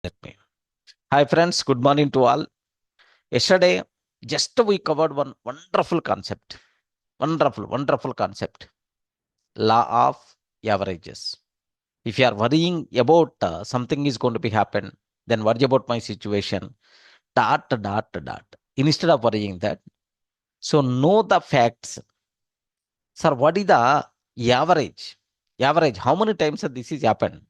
Let me. Hi friends, good morning to all. Yesterday, just we covered one wonderful concept. Wonderful concept. Law of averages. If you are worrying about something is going to be happen, then worry about my situation. Dot. Instead of worrying that, so know the facts. Sir, what is the average? Average. How many times this is happened?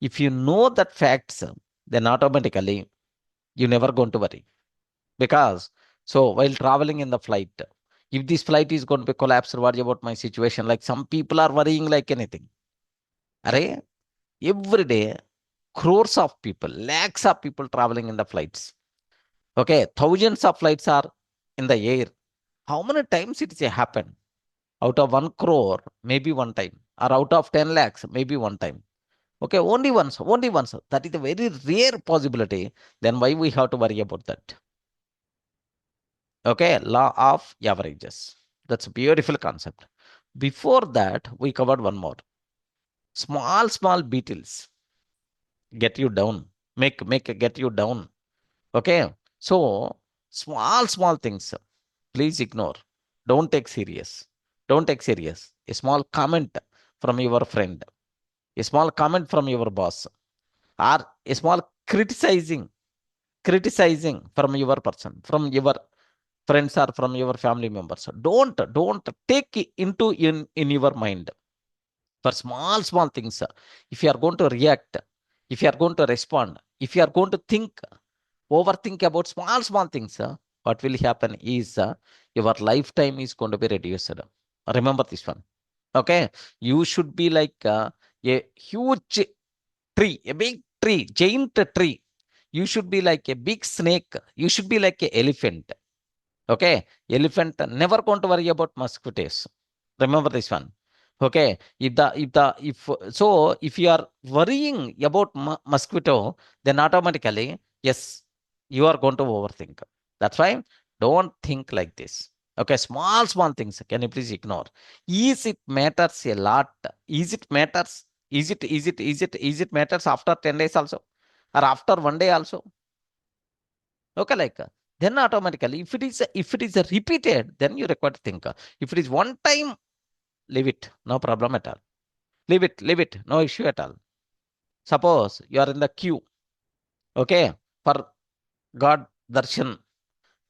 If you know that facts, then automatically you never going to worry. Because so while traveling in the flight, if this flight is going to be collapsed, worry about my situation. Like some people are worrying like anything. Array, every day, crores of people, lakhs of people traveling in the flights. Okay, thousands of flights are in the air. How many times it has happened? Out of 1 crore, maybe one time, or out of 10 lakhs, maybe one time. Okay, only once, only once. That is a very rare possibility. Then why we have to worry about that? Okay, law of averages. That's a beautiful concept. Before that, we covered one more. Small beetles get you down. Make get you down. Okay. So small things. Please ignore. Don't take serious. Don't take serious. A small comment from your friend, a small comment from your boss, or a small criticizing from your person, from your friends or from your family members. Don't take it into in your mind for small things. If you are going to react, if you are going to respond, if you are going to think, overthink about small things, what will happen is your lifetime is going to be reduced. Remember this one. Okay, you should be like a huge tree, a big tree, giant tree. You should be like a big snake. You should be like an elephant. Okay, elephant never going to worry about mosquitoes. Remember this one. Okay, if you are worrying about mosquito, then automatically yes, you are going to overthink. That's why don't think like this. Okay, small things. Can you please ignore? Is it matters a lot? Is it matters? Is it matters after 10 days also, or after 1 day also? Okay, like then automatically, if it is a repeated, then you require to think. If it is one time, leave it, no problem at all. Leave it, no issue at all. Suppose you are in the queue, okay, for God darshan.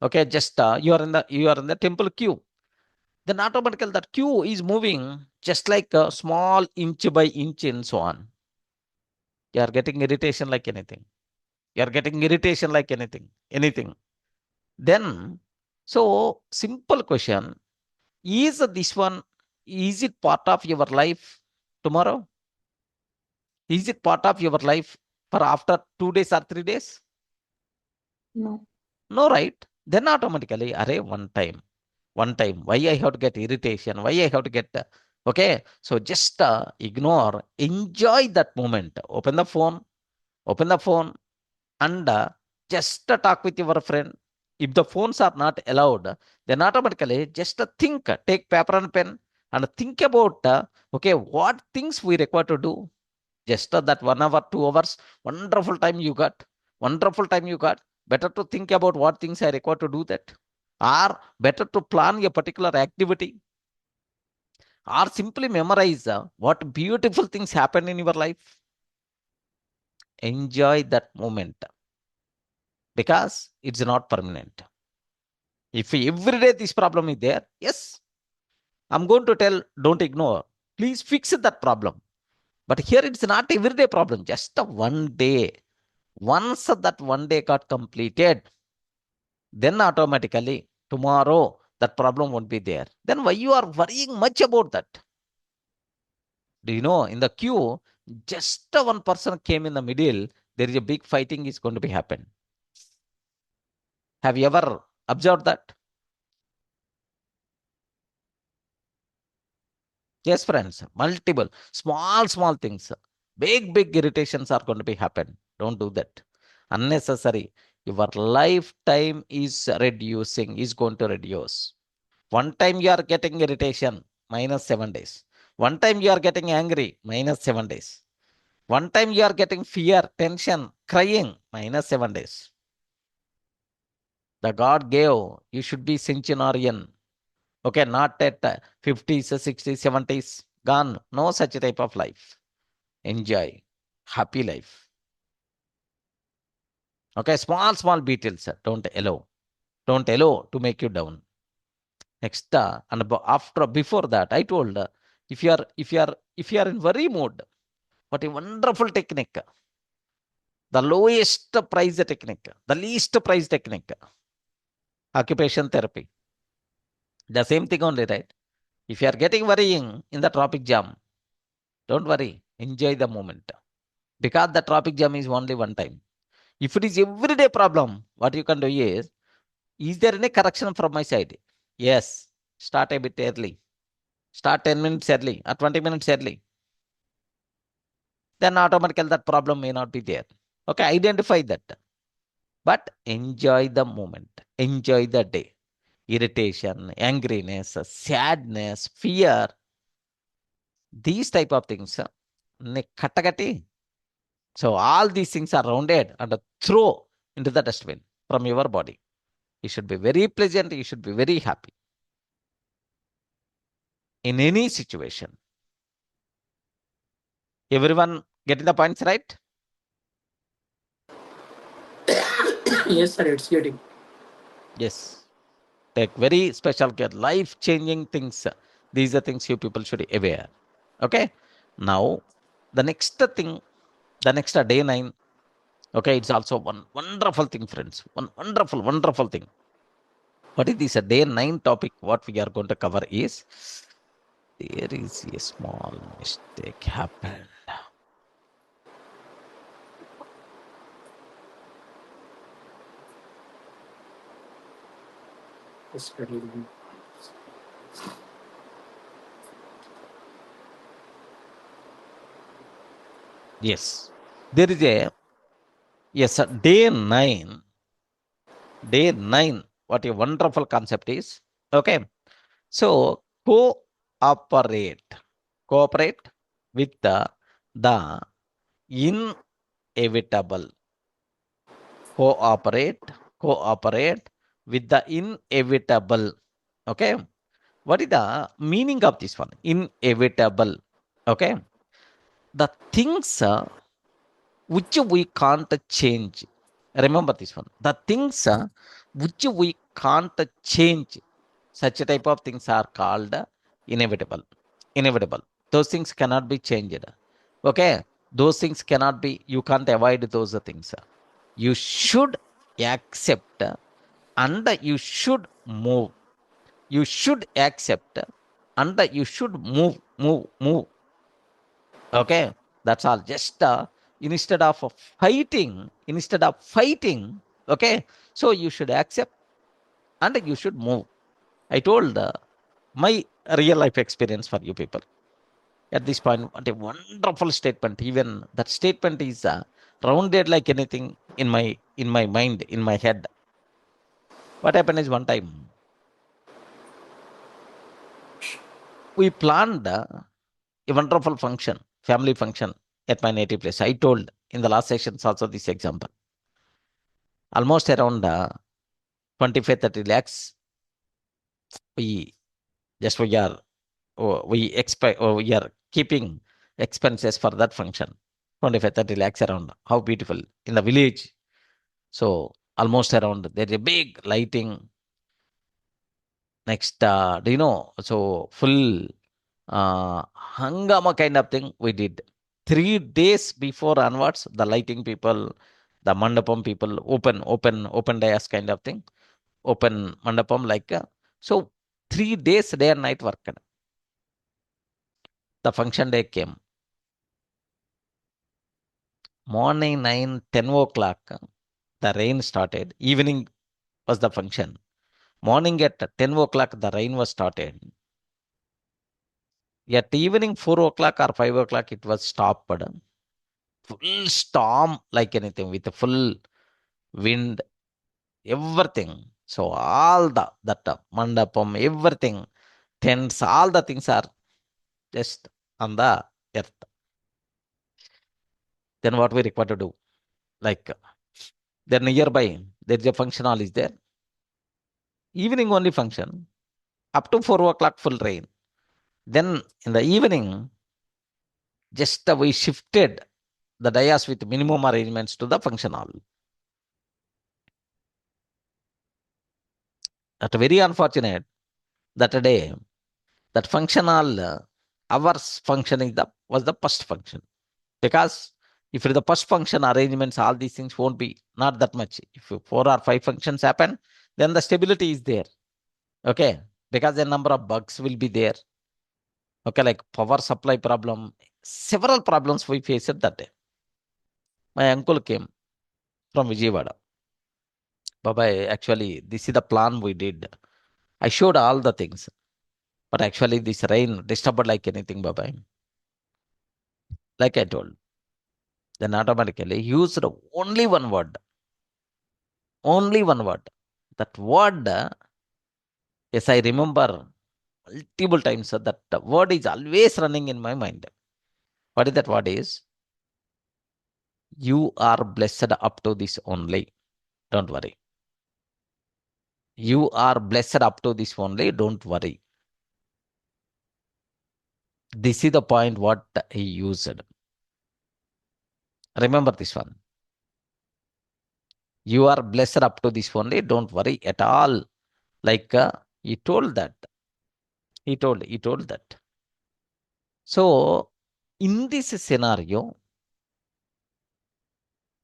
Okay, just you are in the temple queue. Then automatically that queue is moving just like a small inch by inch and so on. You are getting irritation like anything. You are getting irritation like anything. Then, so simple question. Is this one, is it part of your life tomorrow? Is it part of your life for after 2 days or 3 days? No. No, right? Then automatically, array one time. Why I have to get irritation? Why I have to get, okay? So just ignore, enjoy that moment. Open the phone and just talk with your friend. If the phones are not allowed, then automatically just think, take paper and pen and think about, okay, what things we require to do. Just that 1 hour, 2 hours, wonderful time you got. Wonderful time you got. Better to think about what things I require to do that. Or better to plan a particular activity. Or simply memorize what beautiful things happen in your life. Enjoy that moment because it's not permanent. If every day this problem is there, yes, I'm going to tell, don't ignore. Please fix that problem. But here it's not everyday problem, just a 1 day. Once that 1 day got completed, then automatically tomorrow that problem won't be there. Then why you are worrying much about that? Do you know in the queue, just one person came in the middle, there is a big fighting is going to be happen. Have you ever observed that? Yes, friends, multiple, small things, big irritations are going to be happen. Don't do that. Unnecessary. Your lifetime is reducing, is going to reduce. One time you are getting irritation, -7 days. One time you are getting angry, -7 days. One time you are getting fear, tension, crying, -7 days. The God gave, you should be centenarian. Okay, not at 50s, 60s, 70s. Gone. No such type of life. Enjoy. Happy life. Okay, small details. Don't allow. Don't allow to make you down. Next, before that, I told if you are in worry mode, what a wonderful technique. The lowest price technique, the least price technique, occupation therapy. The same thing only, right? If you are getting worrying in the traffic jam, don't worry. Enjoy the moment. Because the traffic jam is only one time. If it is everyday problem, what you can do is there any correction from my side? Yes. Start a bit early. Start 10 minutes early or 20 minutes early. Then automatically that problem may not be there. Okay, identify that. But enjoy the moment. Enjoy the day. Irritation, angriness, sadness, fear, these type of things. Katagati. So all these things are rounded and throw into the dustbin from your body. You should be very pleasant. You should be very happy in any situation. Everyone getting the points right? Yes, sir, it's getting. Yes. Take very special care. Life-changing things. These are things you people should be aware. Okay. Now, the next thing, the next day 9. Okay, it's also one wonderful thing, friends. One wonderful thing. What is this? A day 9 topic. What we are going to cover is there is a small mistake happened. Yes, getting. Yes, there is a yes, day 9. Day 9. What a wonderful concept is. Okay. So cooperate. Cooperate with the inevitable. Cooperate with the inevitable. Okay. What is the meaning of this one? Inevitable. Okay. The things which we can't change. Remember this one. The things which we can't change. Such a type of things are called inevitable. Inevitable. Those things cannot be changed. Okay. Those things cannot be, you can't avoid those things. You should accept and you should move. You should accept and you should move. Okay, that's all. Just instead of fighting, okay, so you should accept and you should move. I told my real life experience for you people at this point. What a wonderful statement. Even that statement is rounded like anything in my mind, in my head. What happened is one time we planned a wonderful function, family function at my native place. I told in the last sessions also this example. Almost around 25 30 lakhs we just we expect, or we are keeping expenses for that function. 25 30 lakhs around. How beautiful in the village. So almost around there's a big lighting. Next, do you know? So full hangama kind of thing we did. 3 days before onwards, the lighting people, the mandapam people, open dais kind of thing, open mandapam like. So 3 days day and night work. The function day came. Morning 9, 10 o'clock, the rain started. Evening was the function. Morning at 10 o'clock, the rain was started. At evening 4 o'clock or 5 o'clock, it was stopped. Full storm like anything with full wind, everything. So all that mandapam, everything, tents, all the things are just on the earth. then what we require to do? Like, then nearby, there is a functional is there. Evening only function, up to 4 o'clock full rain. Then in the evening, just we shifted the dias with minimum arrangements to the functional. That very unfortunate that day, that functional hours function was the first function. Because if the first function arrangements, all these things won't be not that much. If 4 or 5 functions happen, then the stability is there. Okay, because the number of bugs will be there. Okay, like power supply problem, several problems we faced that day. My uncle came from Vijayawada. Baba, actually, this is the plan we did. I showed all the things, but actually, this rain disturbed like anything, Baba. Like I told, then automatically used only one word. Only one word. That word, yes, I remember multiple times that the word is always running in my mind. What is that word is? You are blessed up to this only. Don't worry. You are blessed up to this only. Don't worry. This is the point what he used. Remember this one. You are blessed up to this only. Don't worry at all. Like he told that. He told that. So in this scenario,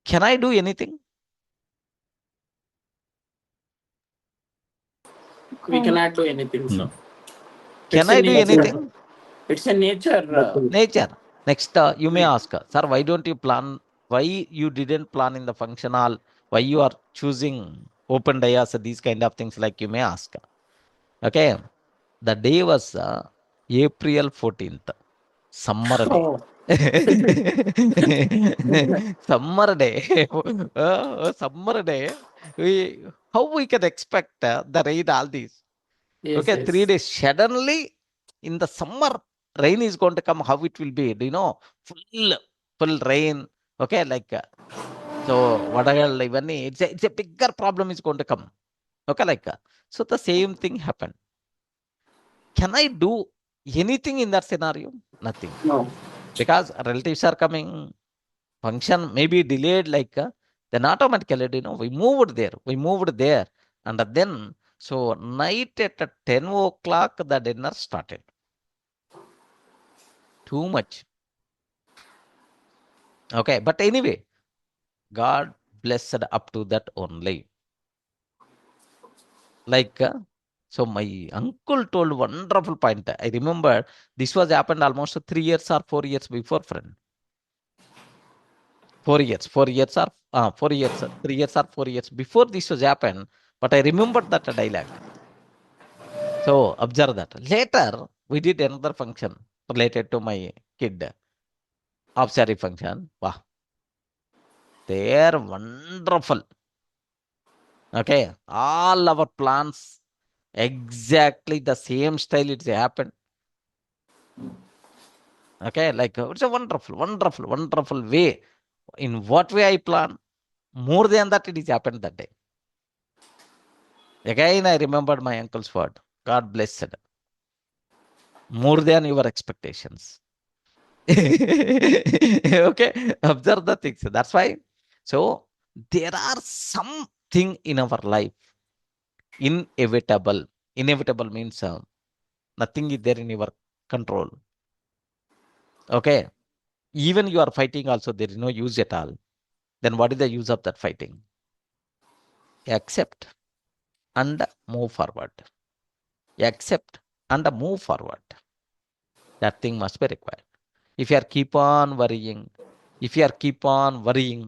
can I do anything? We cannot do anything, sir. No. Can It's a I do nature. anything? It's a nature. Nature. Next, you may ask, sir, why don't you plan? Why you didn't plan in the functional? Why you are choosing open dias? These kind of things, like you may ask. Okay, the day was April 14th, summer day. Oh, Summer day. Summer day. How we can expect the rain, all these? yes, Okay, yes. 3 days. Suddenly, in the summer, rain is going to come. How it will be? Do you know? Full rain. Okay, like so. What even it's a bigger problem is going to come. Okay, like so the same thing happened. Can I do anything in that scenario? Nothing, No. because relatives are coming. Function may be delayed. Like then automatically, we moved there. And then so night at 10 o'clock the dinner started. Too much. Okay, but anyway, God blessed up to that only. Like so my uncle told wonderful point. I remember this was happened almost 3 years or 4 years before, friend. 4 years, 4 years or 4 years, 3 years or 4 years before this was happened. But I remembered that dialogue. So observe that. Later, we did another function related to my kid. Observe function. Wow. They're wonderful. Okay. All our plans, exactly the same style it's happened. Okay. Like it's a wonderful way. In what way I plan? More than that, it is happened that day. Again, I remembered my uncle's word. God blessed. More than your expectations. Okay, observe the things. That's why. So there are something in our life inevitable. Inevitable means nothing is there in your control. Okay, even you are fighting also, there is no use at all. Then what is the use of that fighting? Accept and move forward. Accept and move forward. That thing must be required. If you are keep on worrying,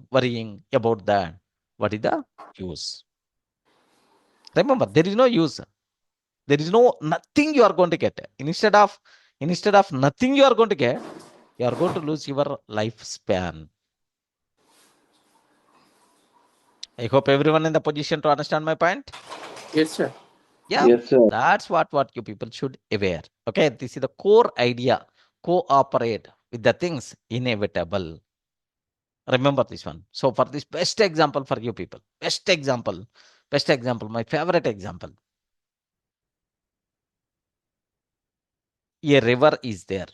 worrying about that, what is the use? Remember, there is no use. There is nothing you are going to get. Instead of nothing you are going to get, you are going to lose your lifespan. I hope everyone in the position to understand my point. Yes, sir. Yeah, Yes, sir. that's what you people should aware. Okay, this is the core idea. Cooperate with the things inevitable. Remember this one. So for this best example for you people, best example, my favorite example. A river is there.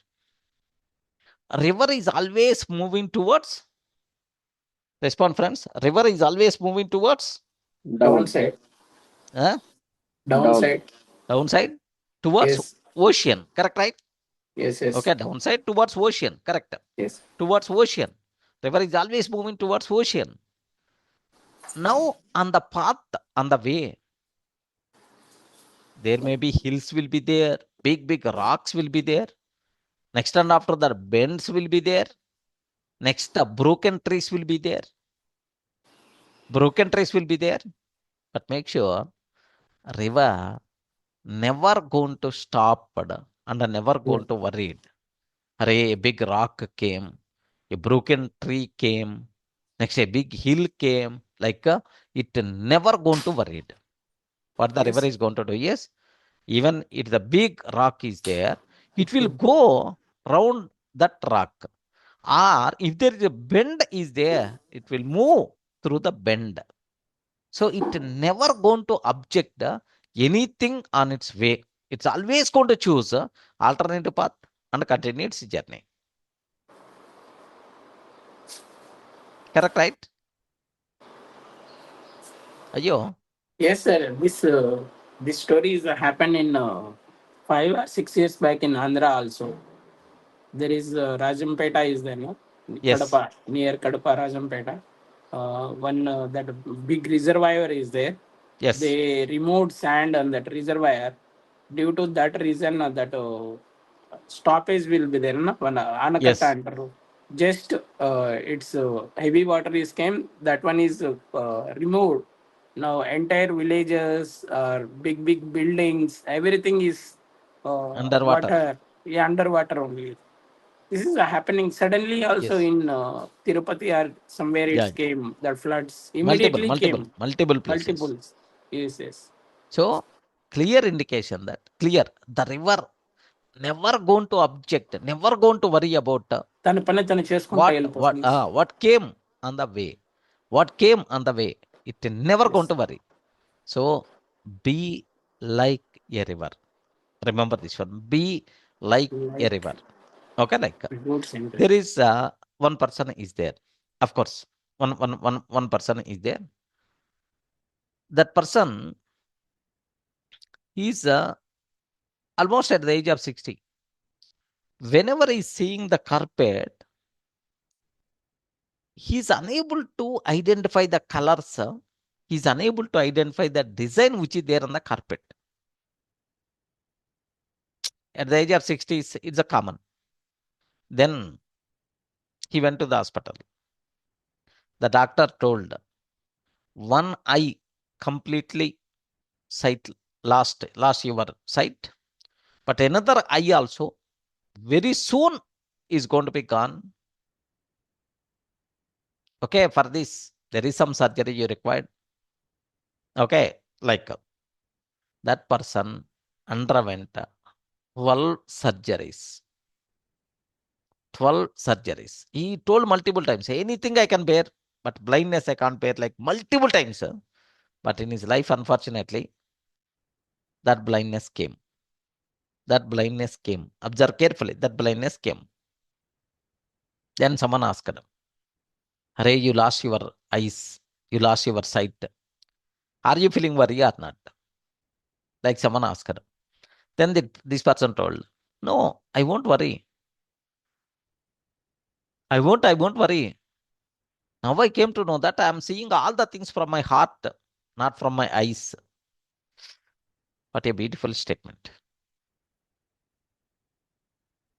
A river is always moving towards, respond friends, river is always moving towards, Downside. huh? Downside. Downside, towards Yes. ocean, correct, right? Yes. Yes. Okay, downside towards ocean, correct. Yes. Towards ocean. River is always moving towards ocean. Now on the path, on the way, there may be hills will be there, big rocks will be there. Next and after that, bends will be there. Next, broken trees will be there. Broken trees will be there. But make sure river never going to stop and never going to worried. Hare, a big rock came, a broken tree came, next a big hill came. Like it never going to worried. What the Yes. river is going to do is, even if the big rock is there, it will go round that rock. Or if there is a bend is there, it will move through the bend. So it never going to object anything on its way. It's always going to choose alternative path and continue its journey. Correct, right? Ayo. Yes, sir. This story is happened in 5 or 6 years back in Andhra also. There is Rajampeta is there, no? Yes. Kadapa, near Kadapa, Rajampeta. One that big reservoir is there. Yes. They removed sand on that reservoir. Due to that reason, that stoppage will be there, no? One Yes. Anakatta antaru. Just it's heavy water is came. That one is removed. Now entire villages, big buildings, everything is Underwater. water. Yeah, underwater only. This is happening suddenly also Yes. in Tirupati or somewhere Yeah. it came. That floods immediately came. Multiple places. Multiples. Yes, yes. So clear indication that the river never going to object, never going to worry about తన పని తను చేసుకుంటా వెళ్ళిపోతుంది. what came on the way. What came on the way, it never Yes. going to worry. So be like a river. Remember this one. Be like a Like river. Okay, like good sentence. there is one person is there. Of course, one person is there. That person is almost at the age of 60. Whenever he's seeing the carpet, he's unable to identify the colors. He's unable to identify the design which is there on the carpet. At the age of 60, it's a common. Then he went to the hospital. The doctor told one eye completely sight lost your sight, but another eye also very soon is going to be gone. Okay, for this there is some surgery you required. Okay, like that person underwent 12 surgeries. 12 surgeries. He told multiple times, anything I can bear, but blindness I can't bear, like multiple times. But in his life, unfortunately, that blindness came. That blindness came. Observe carefully, that blindness came. Then someone asked him, Hare, you lost your eyes, you lost your sight. Are you feeling worry or not? Like someone asked him. Then this person told, no, I won't worry. I won't worry. Now I came to know that I am seeing all the things from my heart, not from my eyes. What a beautiful statement.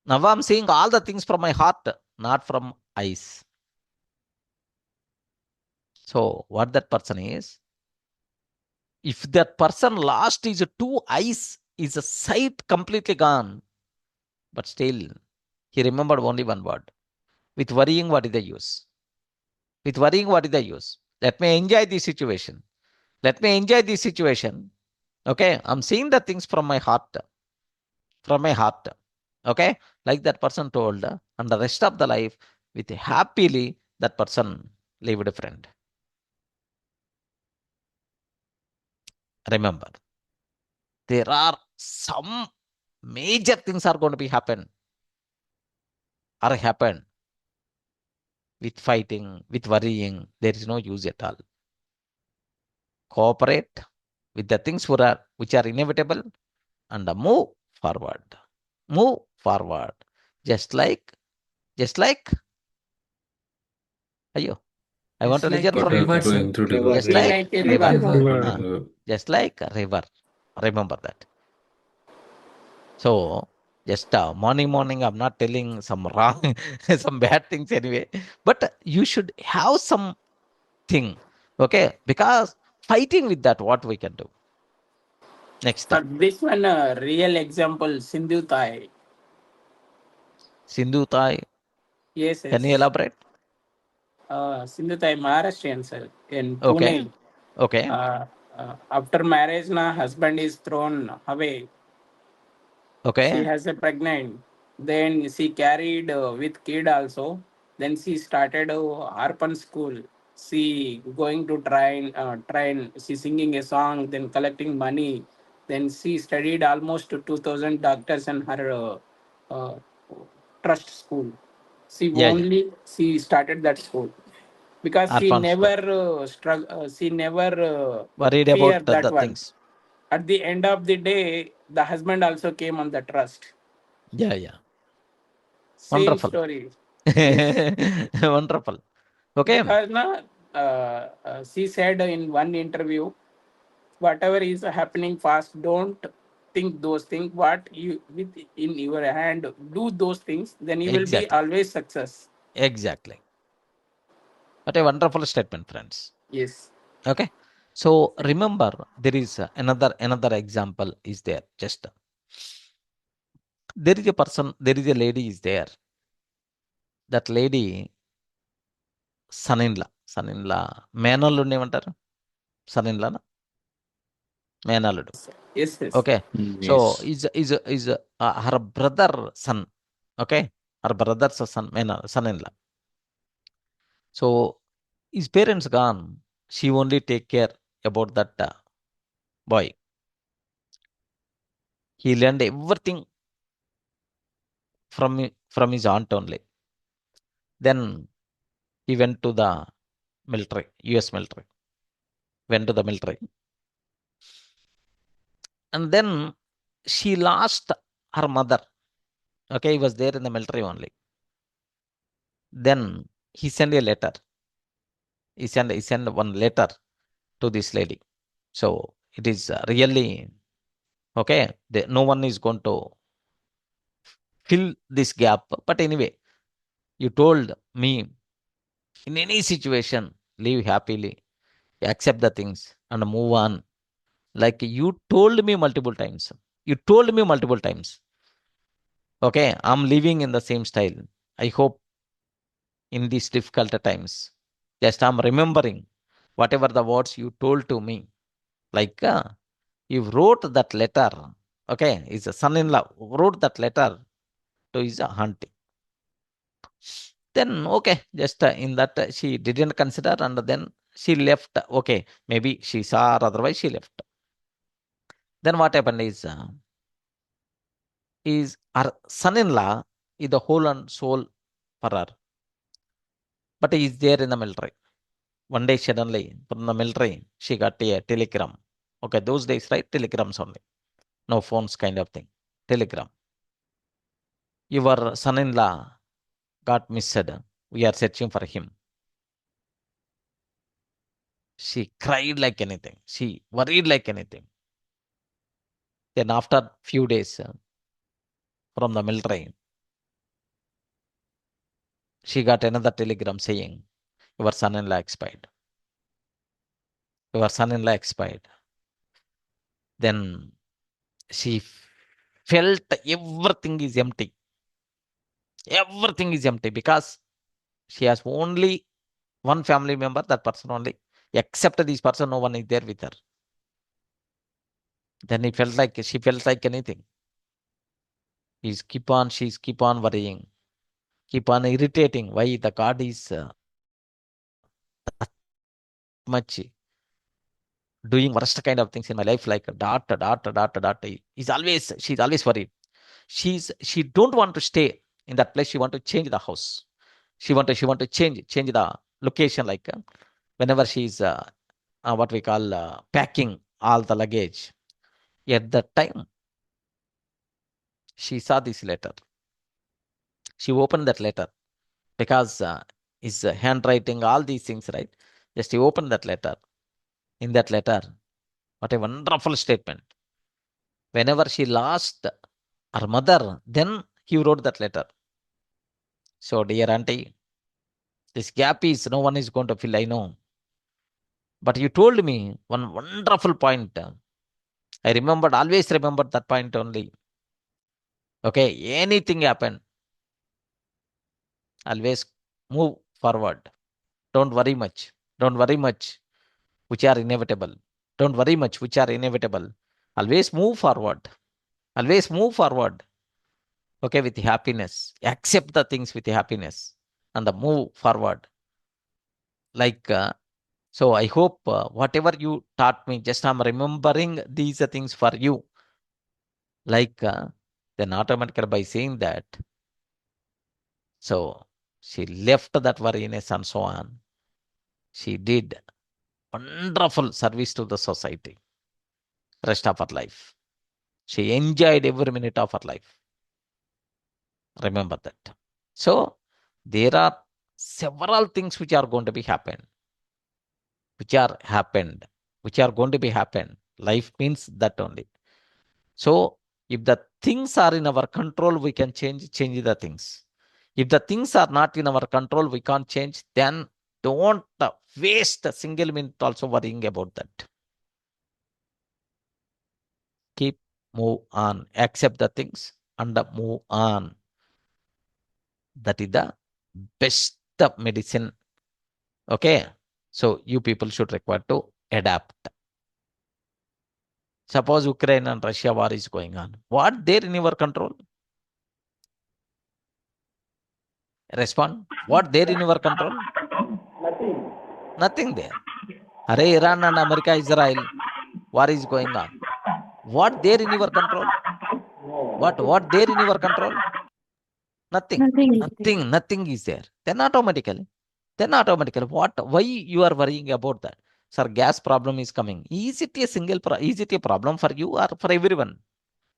Now I'm seeing all the things from my heart, not from eyes. So what that person is, if that person lost his two eyes, his sight completely gone, but still he remembered only one word. With worrying, what is the use? With worrying, what is the use? Let me enjoy this situation. Let me enjoy this situation. Okay, I'm seeing the things from my heart. From my heart. Okay, like that person told, and the rest of the life with happily that person leave a friend. Remember, there are some major things are going to be happen or happen with fighting, with worrying. There is no use at all. Cooperate with the things which are inevitable and move forward. Move forward. Just like, ayo, I want to Just like listen a from you Water river, guys. sir. flowing through the Just Be valley. like like a river. river. River. Just like a river. Remember that. So just morning, I'm not telling some wrong, some bad things anyway. But you should have something, okay? Because fighting with that, what we can do next? For this one, real example, Sindhu Thai. Sindhu Thai. Yes, Can you yes. elaborate? Sindhu Thai, Maharashtrian, sir, in Okay, Pune. okay, After marriage, na husband is thrown away. She okay. has a pregnant. Then she carried with kid also. Then she started a orphan school. She going to train. She singing a song, then collecting money. Then she studied almost 2,000 doctors in her uh, trust school. Yeah, yeah. She started that school because she Orphan school. never she never Worried fear about that the one. things. At the end of the day, the husband also came on the trust. Yeah, yeah. Same Wonderful. story. Yes, Wonderful. Okay. because she said in one interview, whatever is happening fast, don't think those things. What you with in your hand, do those things. Then you will be Exactly. always success. Exactly. What a wonderful statement, friends. Yes. Okay. So remember, there is another example is there. Just there is a person, there is a lady is there. That lady, son-in-law, మేనల్లుడిని ఏమంటారు? son-in-law, మేనల్లుడు. Yes. Yes. Okay. So Yes. is her brother son. Okay. Her brother's son, son-in-law. So his parents gone. She only take care about that boy. He learned everything from his aunt only. Then he went to the military, US military. Went to the military. And then she lost her mother. Okay, he was there in the military only. Then he sent a letter. He sent one letter to this lady. So it is really okay. No one is going to fill this gap. But anyway, you told me in any situation, live happily, accept the things, and move on. Like you told me multiple times. You told me multiple times. Okay, I'm living in the same style. I hope in these difficult times, just I'm remembering whatever the words you told to me. Like you wrote that letter. Okay, his son-in-law wrote that letter to his auntie. Then okay, just in that she didn't consider, and then she left. Okay, maybe she saw, or otherwise she left. Then what happened is her son-in-law is the whole and soul for her, but he is there in the military. One day suddenly from the military she got a telegram. Okay, those days, right? Telegrams only, no phones kind of thing. Telegram. Your son-in-law got missed. We are searching for him. She cried like anything. She worried like anything. Then after few days from the military, she got another telegram saying, your son-in-law expired. Your son-in-law expired. Then she felt everything is empty. Everything is empty because she has only one family member, that person only. Except this person, no one is there with her. Then she felt like anything. She's keep on worrying, keep on irritating. Why the God is much doing worst kind of things in my life, like dot. She's always worried. She don't want to stay in that place. She want to change the house. She want to change the location. Like whenever she's what we call packing all the luggage. At that time, she saw this letter. She opened that letter because his handwriting, all these things, right? Just he opened that letter. In that letter, what a wonderful statement. Whenever she lost her mother, then he wrote that letter. So, dear auntie, this gap is no one is going to fill, I know. But you told me one wonderful point. I always remembered that point only. Okay, anything happened, always move forward. Don't worry much. Don't worry much, which are inevitable. Don't worry much, which are inevitable. Always move forward. Always move forward. Okay, with happiness. Accept the things with happiness and move forward. Like, so I hope whatever you taught me, just I'm remembering these things for you. Like, then automatically by saying that, so she left that worriness and so on. She did wonderful service to the society rest of her life. She enjoyed every minute of her life. Remember that. So there are several things which are going to be happen, which are happened, which are going to be happen. Life means that only. So if the things are in our control, we can change the things. If the things are not in our control, we can't change, then don't waste a single minute also worrying about that. Keep move on, accept the things and move on. That is the best medicine. Okay, so you people should require to adapt. Suppose Ukraine and Russia war is going on. What there in your control? Respond. What there in your control? Nothing there. Hare Iran and America, Israel war is going on. What there in your control? What there in your control? Nothing. Nothing is there. Nothing is there. Then automatically, why you are worrying about that? Sir, gas problem is coming. Is it a problem for you or for everyone?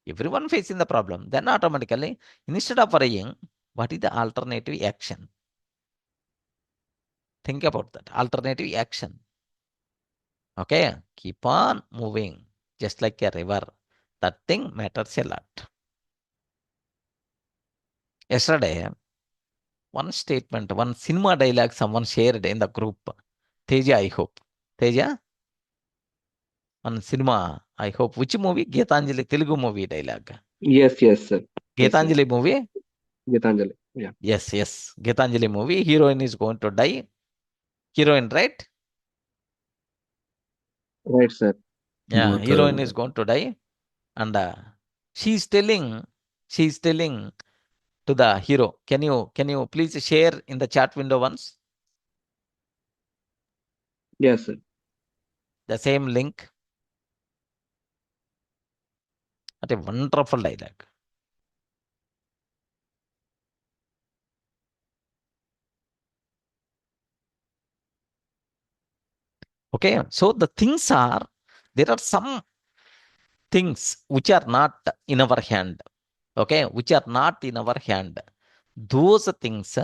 Everyone facing the problem. Then automatically, instead of worrying, what is the alternative action? Think about that. Alternative action. Okay. Keep on moving. Just like a river. That thing matters a lot. Yesterday, one statement, one cinema dialogue someone shared in the group. Teja, I hope. Teja? One cinema, I hope. Which movie? Geetanjali, Telugu movie dialogue. Yes, sir. Yes, sir. Geetanjali movie? Gitanjali. Yeah. Yes. Geetanjali movie. Heroine is going to die. Heroine, right? Right, sir. Yeah, Both heroine is going to die. And she's telling to the hero, can you please share in the chat window once Yes, sir. the same link? What a wonderful dialogue. Okay, so there are some things which are not in our hand. Okay, which are not in our hand. Those things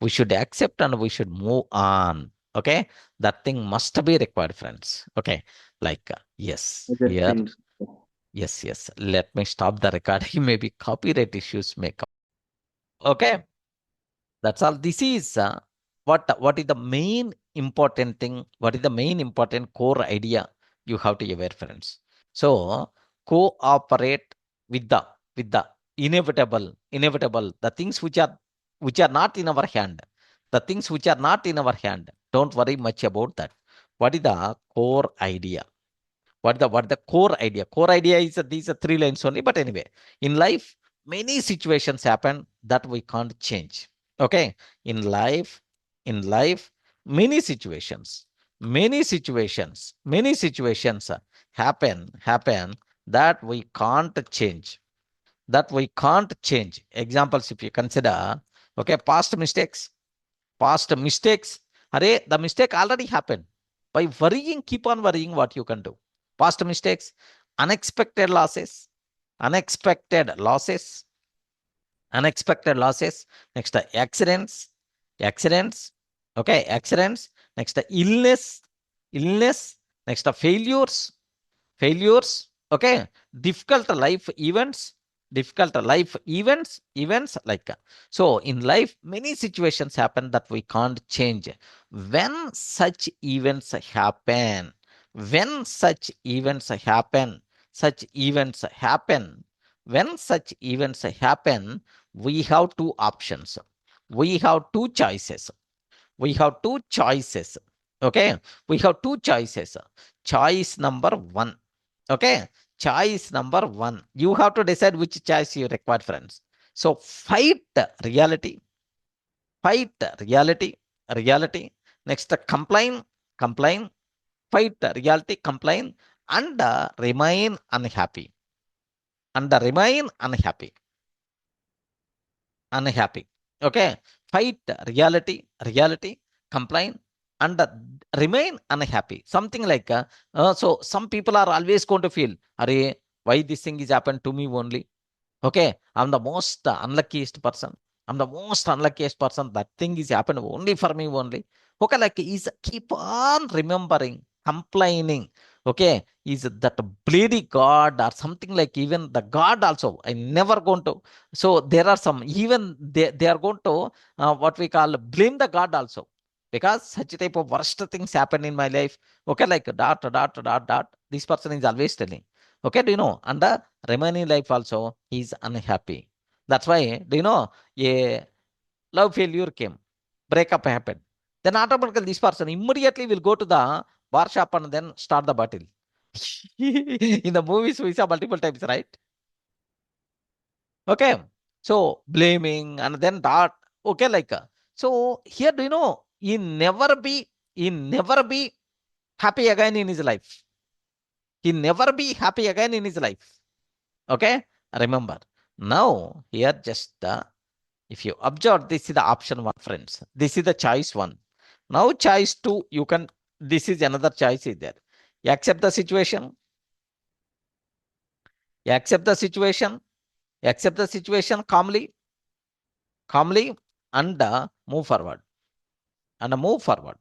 we should accept and we should move on. Okay, that thing must be required, friends. Okay, like yes, Other here. things. Yes. Let me stop the recording. Maybe copyright issues may come. Okay, that's all. This is what is the main important thing? What is the main important core idea you have to aware, friends? So cooperate with the inevitable, the things which are not in our hand, the things which are not in our hand. Don't worry much about that. What is the core idea? What the core idea? Core idea is these are 3 lines only. But anyway, in life, many situations happen that we can't change. Okay, in life, many situations many situations happen that we can't change. Examples, if you consider, okay, past mistakes. Array, the mistake already happened. By worrying, keep on worrying what you can do. Past mistakes, unexpected losses, unexpected losses, next accidents, okay, accidents, next illness, next failures, okay, difficult life events, events like so in life many situations happen that we can't change. When such events happen, when such events happen, such events happen, when such events happen, we have two options. We have two choices. We have two choices. Okay. We have two choices. Choice number one. Okay. Choice number one. You have to decide which choice you require, friends. So fight reality. Fight reality. Reality. Next, complain. Complain. Fight reality. Complain. And remain unhappy. And remain unhappy. Unhappy. Okay. Fight reality, complain, and remain unhappy. Something like, so some people are always going to feel, Array, why this thing is happened to me only? Okay. I'm the most unluckiest person. I'm the most unluckiest person. That thing is happened only for me only. Okay. Like, is keep on remembering, complaining. Okay. Is that bleedy God or something like, even the God also, I never going to. So there are some, even they are going to, what we call, blame the God also. Because such type of worst things happen in my life. Okay. Like dot. This person is always telling. Okay. Do you know? And the remaining life also, he is unhappy. That's why, do you know, a love failure came, breakup happened. Then automatically this person immediately will go to the bar shop and then start the battle. In the movies, we saw multiple times, right? Okay. So blaming and then that. Okay, like so here, do you know, he never be happy again in his life. He never be happy again in his life. Okay. Remember. Now here just if you observe, this is the option one, friends. This is the choice one. Now choice two, you can, this is another choice is there. You accept the situation. You accept the situation. You accept the situation calmly, and move forward. And move forward.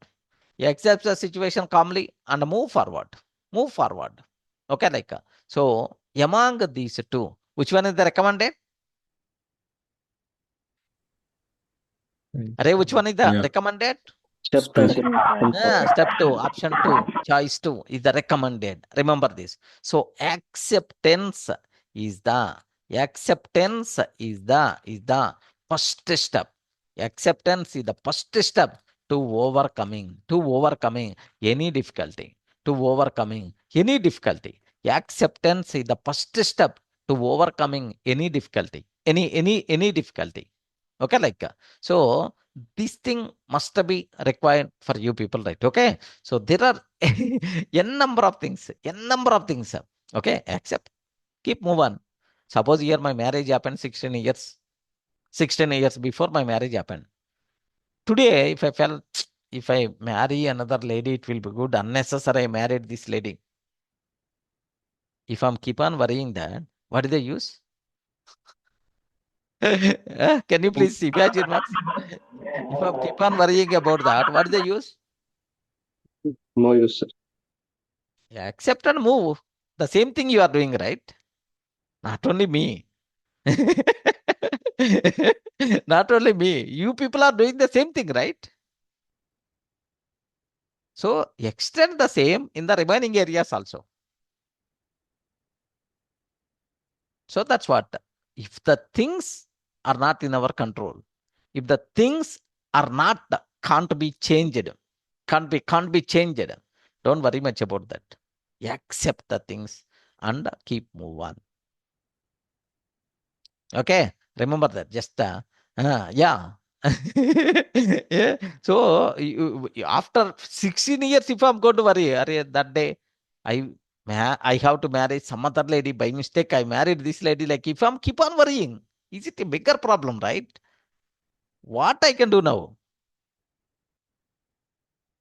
You accept the situation calmly and move forward. Move forward. Okay, like so among these two, which one is the recommended? Array, which one is the Yeah. recommended? Step Two. two, sir. Step two, option two, choice two is the recommended. Remember this. So acceptance is the first step. Acceptance is the first step to overcoming any difficulty. To overcoming any difficulty. Acceptance is the first step to overcoming any difficulty. Any difficulty. Okay, like so this thing must be required for you people, right? Okay. So there are n number of things. Okay. Accept. Keep move on. Suppose here my marriage happened 16 years. 16 years before my marriage happened. Today, if I felt if I marry another lady, it will be good. Unnecessary, I married this lady. If I'm keep on worrying that, what is the use? Can you please imagine, Max? If I keep on worrying about that, what is the use? No use, sir. Yeah, accept and move. The same thing you are doing, right? Not only me. Not only me. You people are doing the same thing, right? So extend the same in the remaining areas also. So that's what. If the things are not in our control, if the things are not, can't be changed, can't be changed, don't worry much about that. Accept the things and keep move on. Okay, remember that. Just yeah. Yeah. So after 16 years, if I'm going to worry, that day I have to marry some other lady by mistake. I married this lady. Like if I'm keep on worrying, is it a bigger problem, right? What I can do now?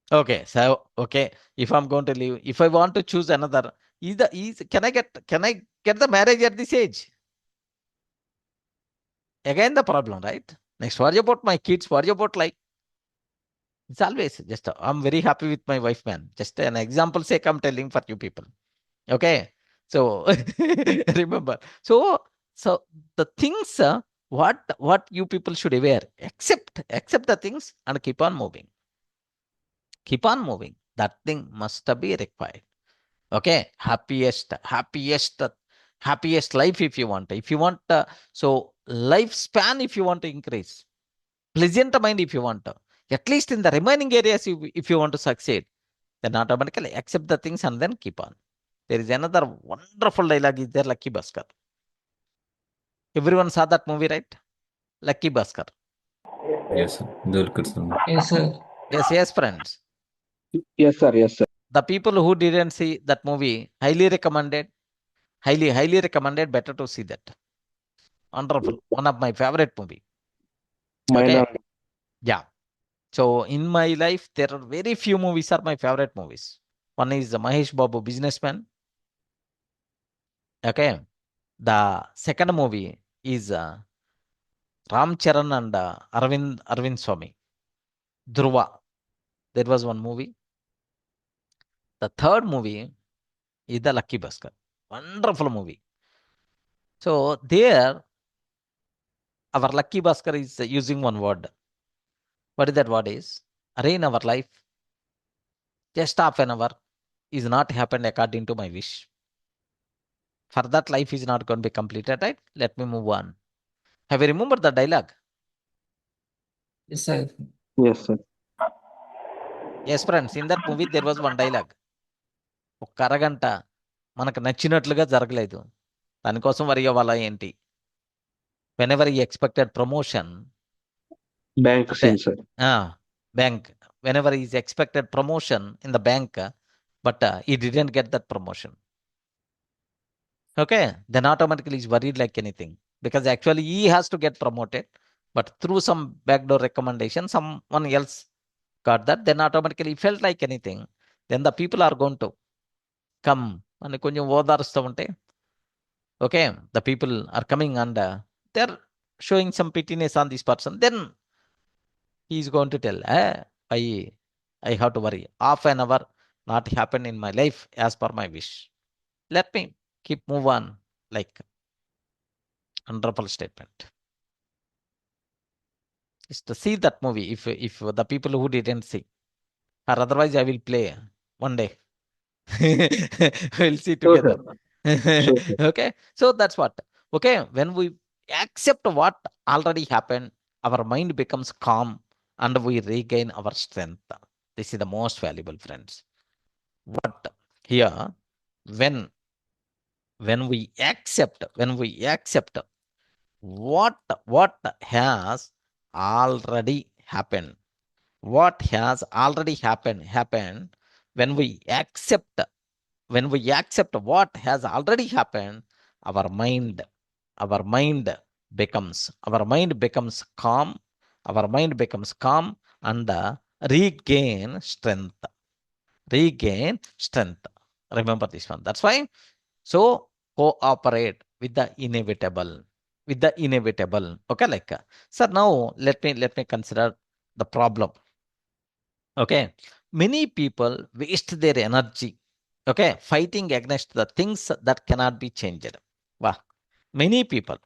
Okay, so okay, if I'm going to leave, if I want to choose another, can I get the marriage at this age? Again the problem, right? Next, worry about my kids, worry about like it's always just I'm very happy with my wife, man. Just an example sake, I'm telling for you people. Okay. So remember. So the things what you people should aware, accept the things and keep on moving. Keep on moving. That thing must be required. Okay, happiest life if you want. If you want, so lifespan if you want to increase, pleasant mind if you want to, at least in the remaining areas, if you want to succeed, then automatically accept the things and then keep on. There is another wonderful dialogue is there, Lucky Bhaskar. Everyone saw that movie, right? Lucky Bhaskar. Yes, sir. DURGA Sir. Yes, sir. Yes, friends. Yes, sir. Yes, sir. The people who didn't see that movie, highly recommended. Highly recommended. Better to see that. Wonderful. One of my favorite movie. Mine Okay. are Yeah. So in my life, there are very few movies are my favorite movies. One is the Mahesh Babu Businessman. Okay. The second movie is Ram Charan and Arvind Swamy. Dhruva. There was one movie. The third movie is the Lucky Bhaskar. Wonderful movie. So there, our Lucky Bhaskar is using one word. What is that word is? In our life, just half an hour is not happened according to my wish. For that, life is not going to be completed, right? Let me move on. Have you remembered the dialogue? Yes, sir. yes, sir. Yes, friends. In that movie, there was one dialogue. ఒక్క అరగంట మనకు నచ్చినట్లుగా జరగలేదు. దానికోసం వరి అవ్వాలా ఏంటి? Whenever he expected promotion, Bank అంటే scene, sir. bank. Whenever he is expected promotion in the bank, but he didn't get that promotion. Okay, then automatically he's worried like anything because actually he has to get promoted, but through some backdoor recommendation, someone else got that. Then automatically he felt like anything. Then the people are going to come and కొంచెం ఓదారుస్తూ ఉంటే, okay, the people are coming and they're showing some pityness on this person. Then he's going to tell, I have to worry. Half an hour not happen in my life as per my wish. Let me keep move on. Like wonderful statement. Just to see that movie if the people who didn't see, or otherwise I will play one day. We'll see Sure, together. sir. Sure, sir. Okay, so that's what. Okay, when we accept what already happened, our mind becomes calm and we regain our strength. This is the most valuable, friends. What here, when we accept what has already happened, what has already happened, when we accept what has already happened, our mind becomes calm, and regain strength. Remember this one. That's why, so cooperate with the inevitable. Okay, like sir, now let me consider the problem. Okay, many people waste their energy, okay, fighting against the things that cannot be changed. Wow. Many people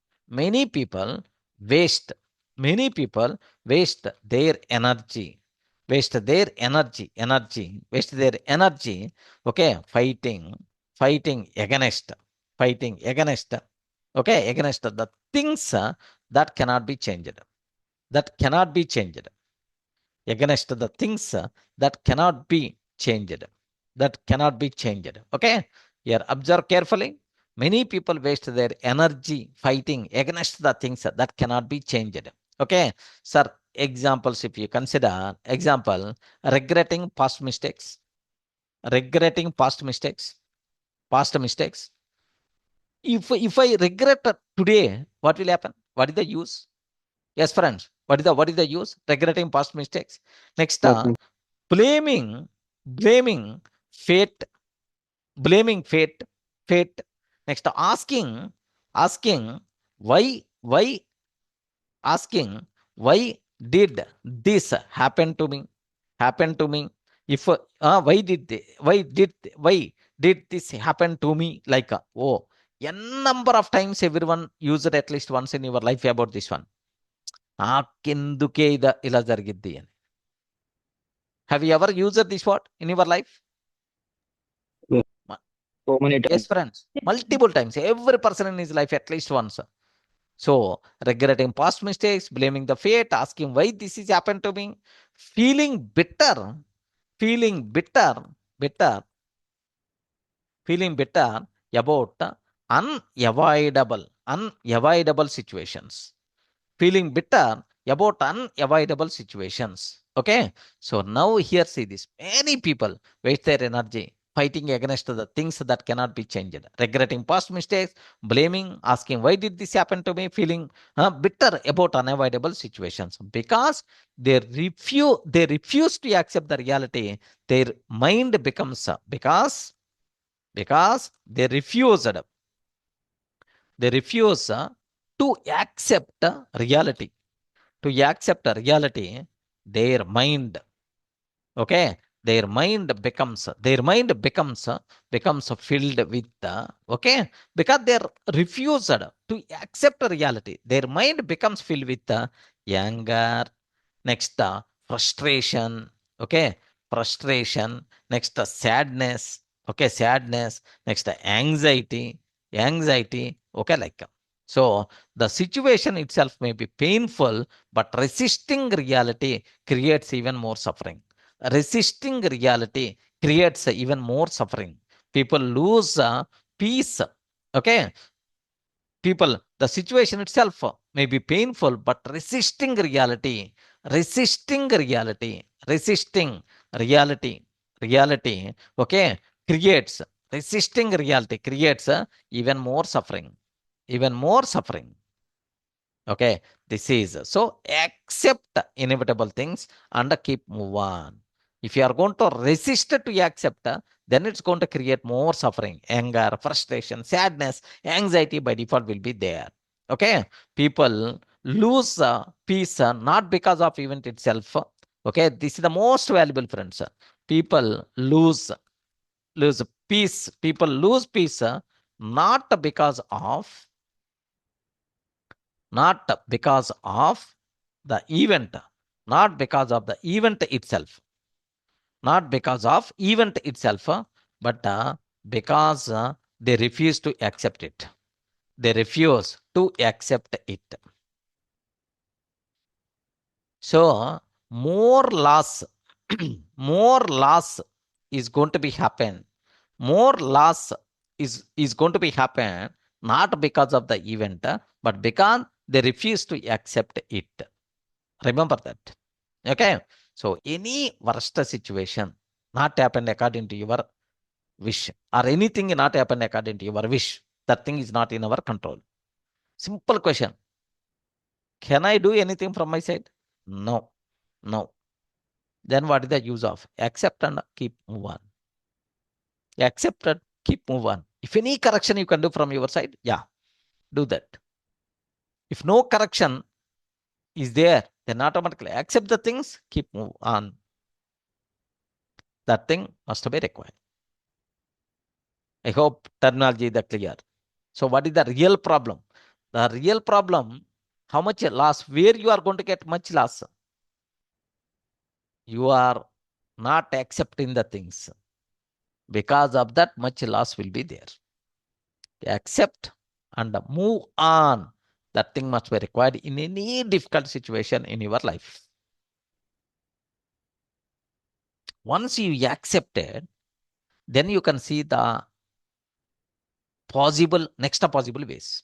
waste many people waste their energy, waste their energy, okay, fighting against, okay, against the things that cannot be changed, against the things that cannot be changed, okay. Here observe carefully. Many people waste their energy fighting against the things that cannot be changed. Okay, sir, examples, if you consider example, regretting past mistakes, past mistakes. If I regret today, what will happen? What is the use? Yes, friends. What is the use? Regretting past mistakes. Next, Nothing. blaming fate, fate. Next, asking why, asking why did this happen to me? If why did this happen to me? Like oh, n number of times everyone used at least once in your life about this one. నాకెందుకే ఇలా జరిగిద్ది అని. Have you ever used this word in your life? Yes. So many Yes, times. friends. Multiple times. Every person in his life at least once. So, regretting past mistakes, blaming the fate, asking why this is happened to me, feeling bitter, bitter about unavoidable situations. Feeling bitter about unavoidable situations. Okay. So now here see this. Many people waste their energy fighting against the things that cannot be changed. Regretting past mistakes, blaming, asking why did this happen to me, feeling bitter about unavoidable situations because they refuse to accept the reality. Their mind becomes because they refuse to accept reality. To accept reality, their mind, okay, their mind becomes filled with okay, because they're refused to accept reality. Their mind becomes filled with anger. Next, frustration. Okay, frustration. Next, sadness. Okay, sadness. Next, anxiety. Okay, like so the situation itself may be painful, but resisting reality creates even more suffering. Resisting reality creates even more suffering. People lose peace. Okay, the situation itself may be painful, but resisting reality, okay, creates resisting reality creates even more suffering. Okay, this is so accept inevitable things and keep move on. If you are going to resist to accept, then it's going to create more suffering, anger, frustration, sadness, anxiety by default will be there. Okay, people lose peace not because of event itself. Okay, this is the most valuable, friends. People lose peace. People lose peace not because of the event, not because of the event itself, but because they refuse to accept it. So more loss, more loss is going to be happen. More loss is going to be happen not because of the event, but because they refuse to accept it. Remember that. Okay. So any worst situation not happened according to your wish, or anything not happened according to your wish, that thing is not in our control. Simple question. Can I do anything from my side? No. Then what is the use of? Accept and keep move on. Accept and keep move on. If any correction you can do from your side, yeah, do that. If no correction is there, then automatically accept the things, keep move on. That thing must be required. I hope terminology is clear. So what is the real problem? The real problem, how much loss, where you are going to get much loss? You are not accepting the things. Because of that, much loss will be there. Accept and move on. That thing must be required in any difficult situation in your life. Once you accept it, then you can see the next possible ways.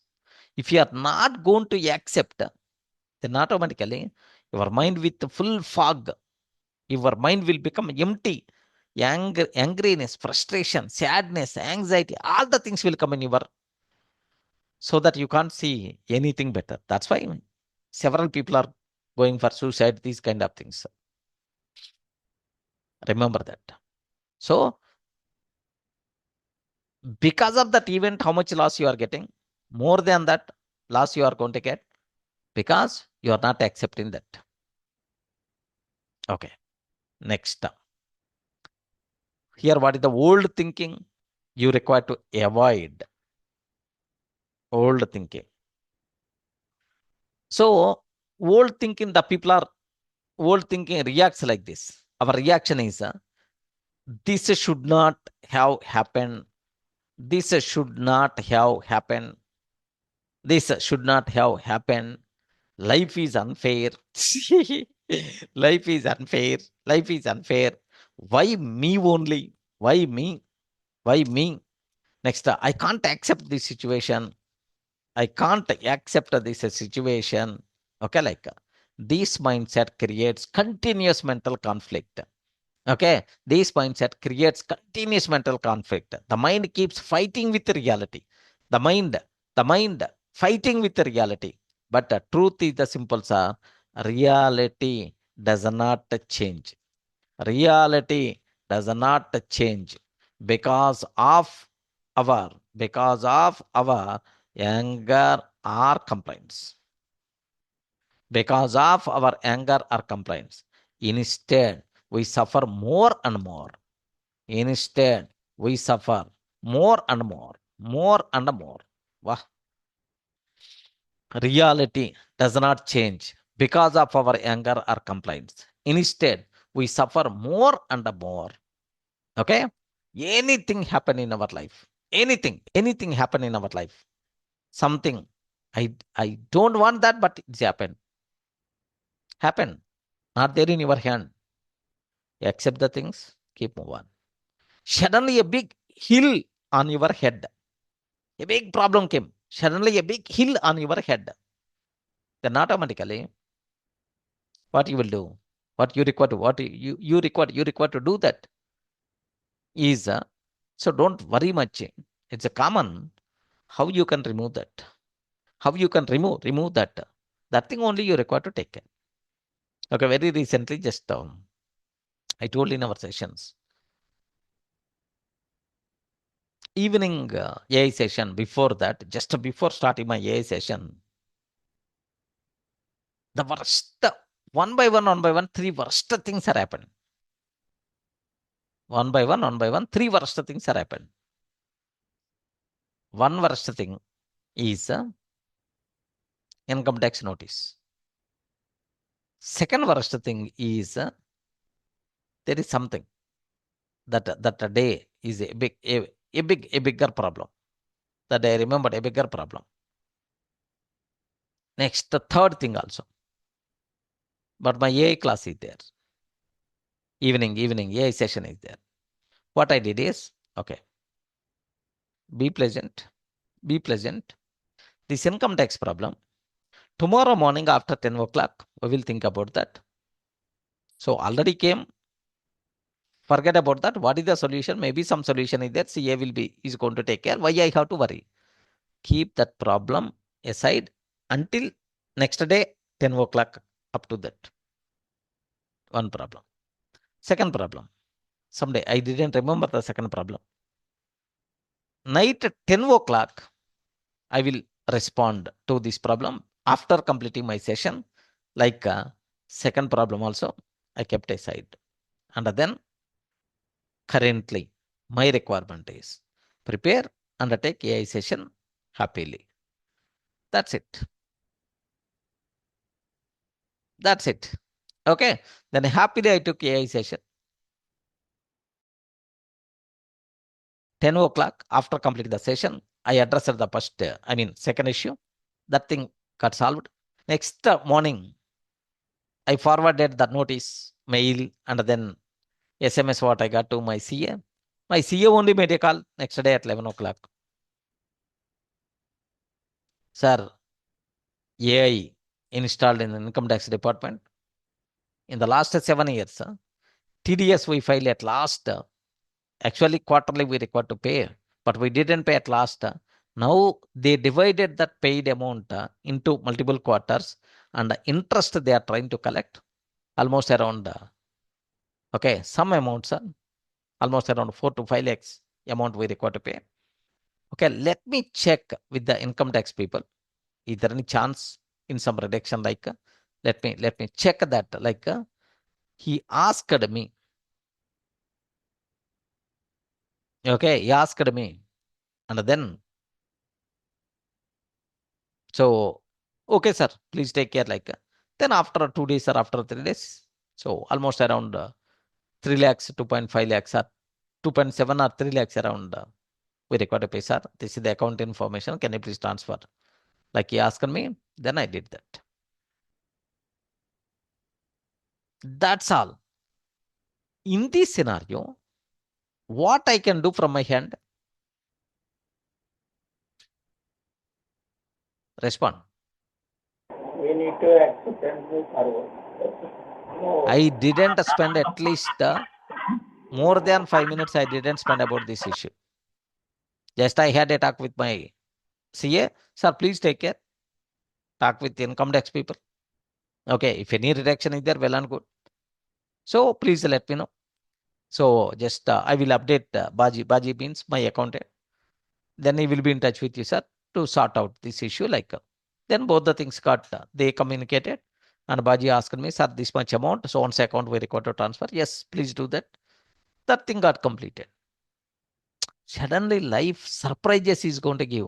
If you are not going to accept, then automatically Your mind with the full fog. Your mind will become empty. Anger, angriness, frustration, sadness, anxiety, all the things will come in your, so that you can't see anything better. That's why several people are going for suicide, these kind of things. Remember that. So because of that event, how much loss you are getting? More than that loss you are going to get, because you are not accepting that. Okay. Next. Here, what is the old thinking you require to avoid? Old thinking. So, old thinking, the people are, old thinking reacts like this. Our reaction is, this should not have happened. This should not have happened. This should not have happened. Life is unfair. Life is unfair. Life is unfair. Why me only? Why me? Why me? Next, I can't accept this situation. I can't accept this situation. Okay, like this mindset creates continuous mental conflict. Okay, this mindset creates continuous mental conflict. The mind keeps fighting with reality. The mind fighting with reality. But the truth is the simple, sir. Reality does not change. Reality does not change because of our anger or complaints. Because of our anger or complaints. Instead, we suffer more and more. Instead, we suffer more and more, more and more. Wow. Reality does not change because of our anger or complaints. Instead, we suffer more and more. Okay? Anything happen in our life. Anything happen in our life. Something. I don't want that, but it's happened. Happen. Not there in your hand. Accept the things, keep move on. Suddenly a big hill on your head. A big problem came. Suddenly a big hill on your head. Then automatically, what you will do? What you require to, what you require to do that is, so don't worry much. It's a common. How you can remove that? How you can remove that? That thing only you require to take care. Okay, very recently, just I told in our sessions, evening AI session, before that, just before starting my AI session, the worst, one by one, three worst things are happened. One by one, three worst things are happened. One worst thing is income tax notice. Second worst thing is there is something that a day is a bigger problem. That I remembered a bigger problem. Next, the third thing also. But my AI class is there. Evening AI session is there. What I did is, okay, be pleasant. This income tax problem, tomorrow morning after 10 o'clock, we will think about that. So already came, forget about that. What is the solution? Maybe some solution is that CA is going to take care. Why I have to worry? Keep that problem aside until next day, 10 o'clock, up to that. One problem. Second problem. Someday, I didn't remember the second problem. Night 10 o'clock, I will respond to this problem after completing my session. Like second problem also, I kept aside. And then currently, my requirement is prepare and take AI session happily. That's it. That's it. Okay. Then happily I took AI session. 10 o'clock after completing the session, I addressed the first, second issue. That thing got solved. Next morning, I forwarded the notice, mail, and then SMS what I got to my CA. My CA only made a call next day at 11 o'clock. Sir, AI installed in the income tax department. In the last 7 years, TDS we file at last. Actually, quarterly we required to pay, but we didn't pay at last. Now they divided that paid amount into multiple quarters, and the interest they are trying to collect almost around some amounts, almost around 4 to 5 lakhs amount we require to pay. Okay, let me check with the income tax people. Is there any chance in some reduction? Like, let me check that. Like, he asked me. Okay, he asked me, and then so okay, sir, please take care. Like, then after 2 days or after 3 days, so almost around 3 lakhs, 2.5 lakhs, or 2.7 or 3 lakhs around. We require to pay, sir. This is the account information. Can you please transfer? Like he asked me, then I did that. That's all. In this scenario, what I can do from my hand? Respond. We need to accept the server. No. I didn't spend at least more than 5 minutes. I didn't spend about this issue. Just I had a talk with my CA. Sir, please take care. Talk with income tax people. Okay, if any reduction is there, well and good. So please let me know. So just I will update Baji. Baji means my accountant. Then he will be in touch with you, sir, to sort out this issue. Like, then both the things got, they communicated. And Baji asked me, sir, this much amount, so on account we require to transfer. Yes, please do that. That thing got completed. Suddenly life surprises is going to give.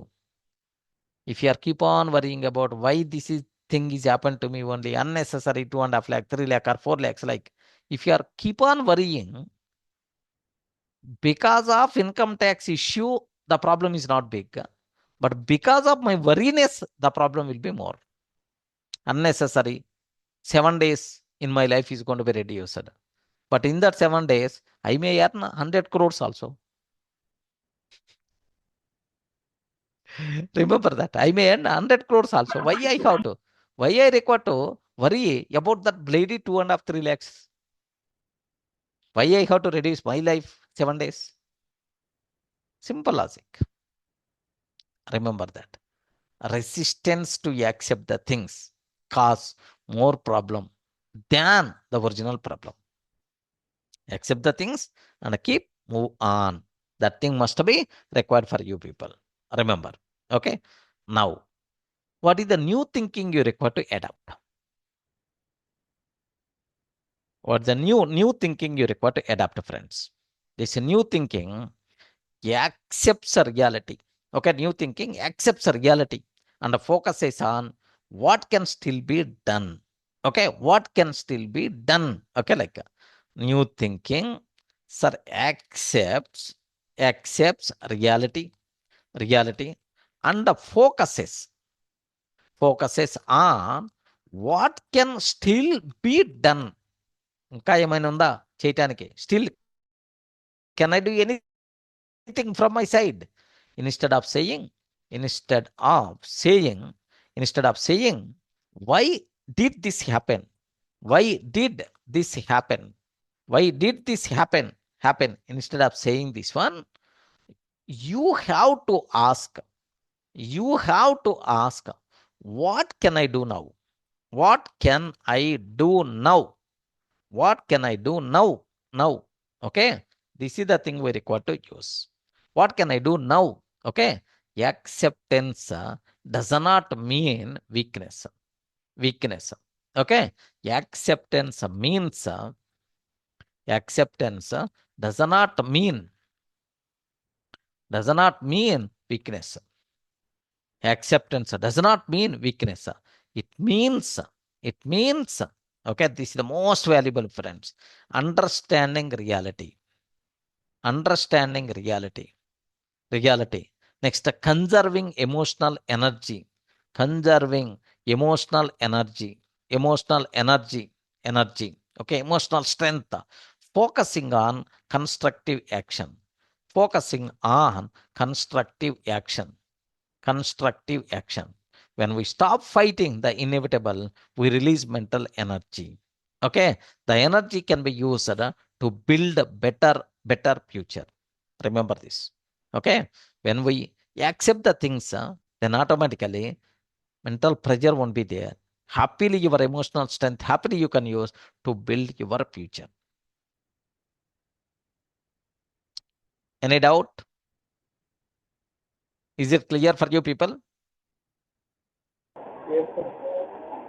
If you are keep on worrying about why this thing is happened to me only, unnecessary 2.5 lakh, 3 lakh or 4 lakhs, like if you are keep on worrying because of income tax issue, the problem is not big. But because of my worriness, the problem will be more. Unnecessary. 7 days in my life is going to be reduced. But in that 7 days, I may earn 100 crores also. Remember that. I may earn 100 crores also. Why I have to? Why I require to worry about that bloody 2.5, 3 lakhs? Why I have to reduce my life 7 days? Simple logic. Remember that. Resistance to accept the things cause more problem than the original problem. Accept the things and keep move on. That thing must be required for you people. Remember. Okay. Now, what is the new thinking you require to adopt? What's the new thinking you require to adapt, friends? This new thinking accepts a reality. Okay, new thinking accepts a reality and focuses on what can still be done. Okay, what can still be done. Okay, like new thinking, sir, accepts reality, and focuses on what can still be done. ఇంకా ఏమైనా ఉందా చేయటానికి? Still, can I do anything from my side? Instead of saying, why did this happen? Why did this happen? Why did this happen? Instead of saying this one, you have to ask, what can I do now? What can I do now? What can I do now? Okay, this is the thing we require to use. What can I do now? Okay, acceptance does not mean weakness. Okay, acceptance means does not mean weakness. Acceptance does not mean weakness. It means, okay, this is the most valuable, friends. Understanding reality. Next, conserving emotional energy. Okay, emotional strength. Focusing on constructive action. When we stop fighting the inevitable, we release mental energy. Okay, the energy can be used to build a better future. Remember this. Okay, when we accept the things, then automatically mental pressure won't be there. Happily, your emotional strength, happily you can use to build your future. Any doubt? Is it clear for you people? Yes, sir.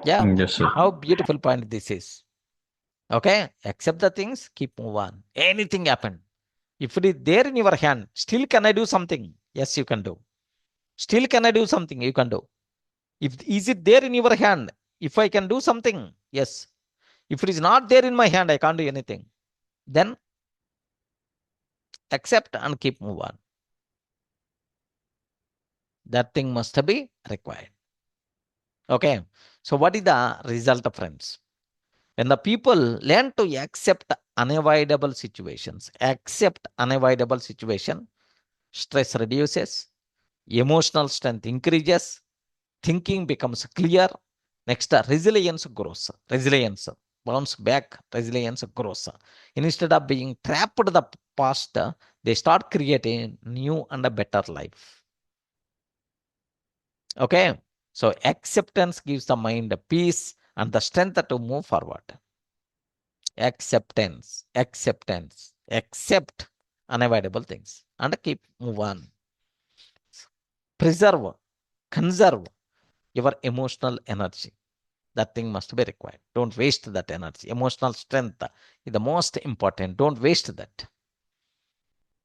Yeah. Yes, sir. How beautiful point this is. Okay, accept the things, keep move on. Anything happen. If it is there in your hand, still can I do something? Yes, you can do. Still can I do something? You can do. If is it there in your hand? If I can do something, yes. If it is not there in my hand, I can't do anything. Then accept and keep move on. That thing must be required. Okay. So what is the result, friends? When the people learn to accept unavoidable situations, stress reduces, emotional strength increases, thinking becomes clear. Next, resilience grows. Resilience bounce back. Resilience grows. Instead of being trapped in the past, they start creating new and a better life. Okay, so acceptance gives the mind a peace and the strength to move forward. Accept unavoidable things and keep move on. Preserve, conserve your emotional energy. That thing must be required. Don't waste that energy. Emotional strength is the most important. Don't waste that.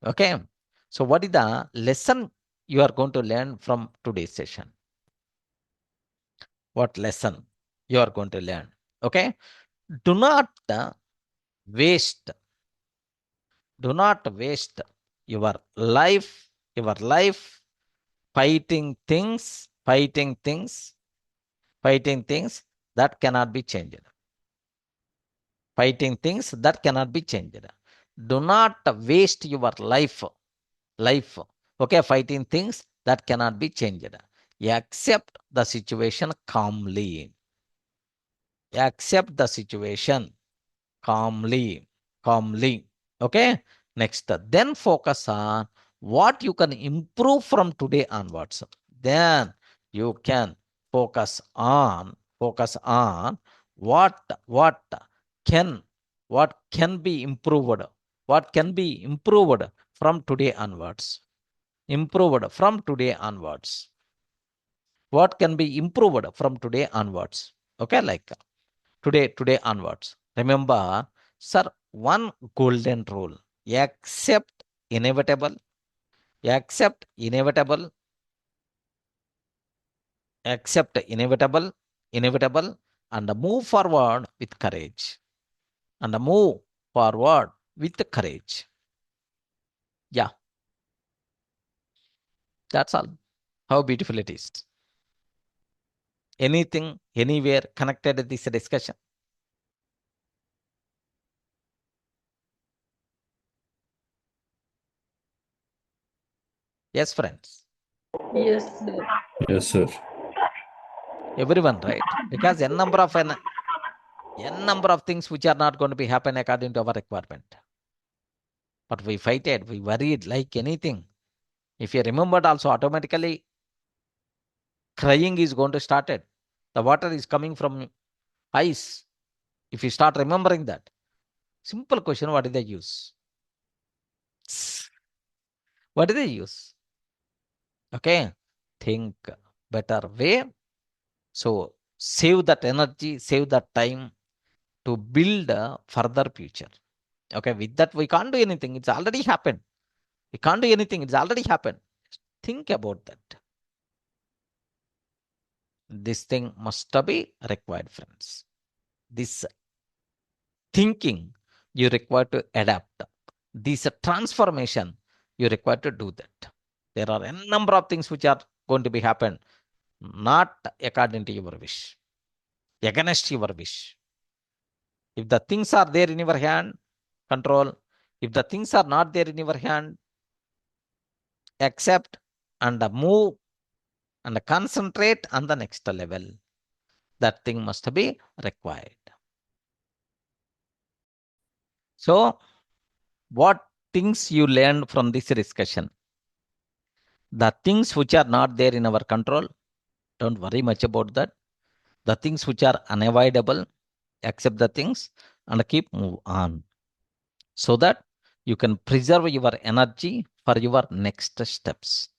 Okay. So what is the lesson you are going to learn from today's session? What lesson you are going to learn? Okay. Do not waste. Do not waste your life fighting things, fighting things that cannot be changed. Fighting things that cannot be changed. Do not waste your life. Okay, fighting things that cannot be changed. Accept the situation calmly. Accept the situation calmly. Okay. Next, then focus on what you can improve from today onwards. Then you can focus on what can what can be improved. What can be improved from today onwards. Improved from today onwards. What can be improved from today onwards? Okay, like today onwards. Remember, sir, one golden rule. Accept inevitable, accept inevitable, inevitable, and move forward with courage. And move forward with courage. Yeah, that's all. How beautiful it is. Anything, anywhere connected to this discussion? Yes, friends. Yes, sir. Yes, sir. Everyone, right? Because n number of things which are not going to be happen according to our requirement. But we fight it, we worried like anything. If you remembered also automatically crying is going to start it. The water is coming from eyes. If you start remembering that. Simple question, what is the use? What is the use? Okay. Think better way. So save that energy, save that time to build a further future. Okay. With that, we can't do anything. It's already happened. We can't do anything. It's already happened. Think about that. This thing must be required, friends. This thinking you require to adapt. This transformation you require to do that. There are a number of things which are going to be happen, not according to your wish, against your wish. If the things are there in your hand, control. If the things are not there in your hand, accept and move and concentrate on the next level. That thing must be required. So, what things you learned from this discussion? The things which are not there in our control, don't worry much about that. The things which are unavoidable, accept the things and keep move on, so that you can preserve your energy for your next steps.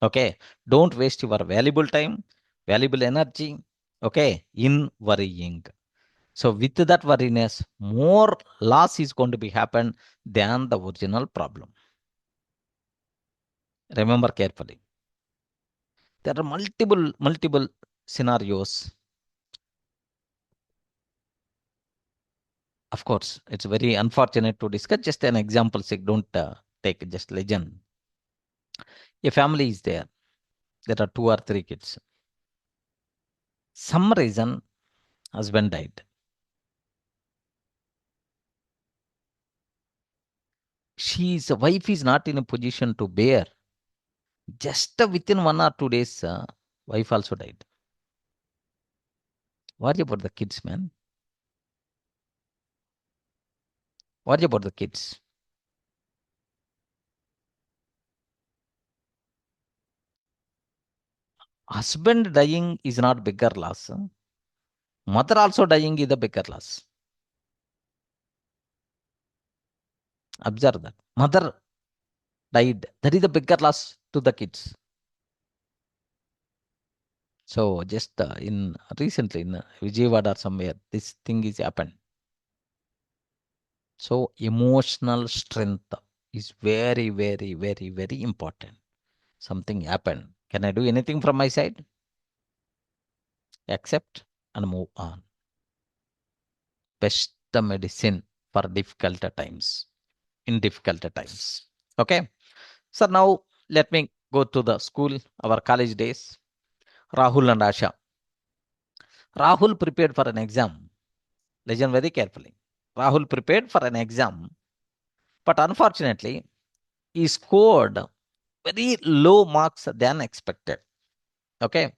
Okay, don't waste your valuable time, valuable energy, okay, in worrying. So with that worriness, more loss is going to be happen than the original problem. Remember carefully. There are multiple scenarios. Of course, it's very unfortunate to discuss. Just an example, sake, don't take just legend. A family is there. There are 2 or 3 kids. Some reason, husband died. Wife is not in a position to bear. Just within 1 or 2 days, wife also died. What about the kids, man? What about the kids? Husband dying is not bigger loss. Mother also dying is the bigger loss. Observe that. Mother died. That is the bigger loss to the kids. So just in recently in Vijayawada or somewhere, this thing is happened. So emotional strength is very important. Something happened. Can I do anything from my side? Accept and move on. Best medicine for difficult times. In difficult times. Okay. So now let me go to the school, our college days. Rahul and Asha. Rahul prepared for an exam. Listen very carefully. Rahul prepared for an exam, but unfortunately, he scored very low marks than expected. Okay.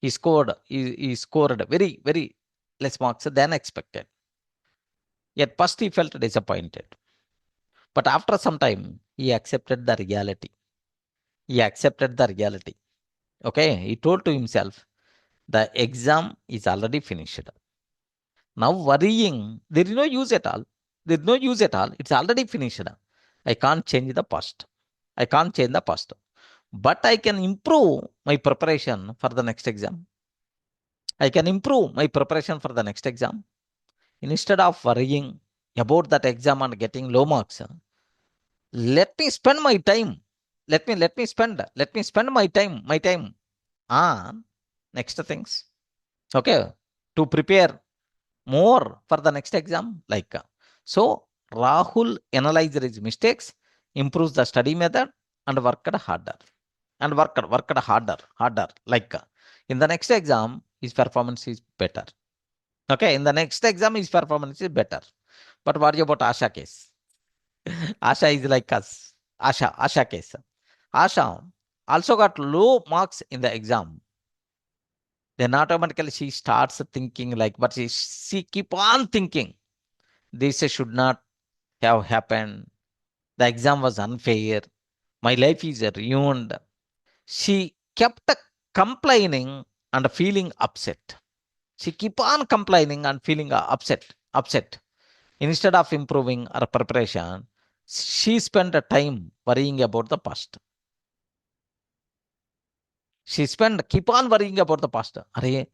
He scored very less marks than expected. Yet first he felt disappointed. But after some time, he accepted the reality. He accepted the reality. Okay. He told to himself, the exam is already finished. Now worrying, there is no use at all. There is no use at all. It's already finished. I can't change the past. I can't change the past. But I can improve my preparation for the next exam. I can improve my preparation for the next exam. Instead of worrying about that exam and getting low marks, let me spend my time. Let me spend my time on next things. Okay. To prepare more for the next exam. So Rahul analyzed his mistakes, improves the study method, and worked harder. And worked harder. In the next exam, his performance is better. Okay, in the next exam, his performance is better. But what about Asha case? Asha is like us. Asha case. Asha also got low marks in the exam. Then automatically she starts thinking but she keep on thinking, this should not have happened. The exam was unfair. My life is ruined. She kept complaining and feeling upset. She keep on complaining and feeling upset. Instead of improving her preparation, she spent time worrying about the past. Keep on worrying about the past. Arey,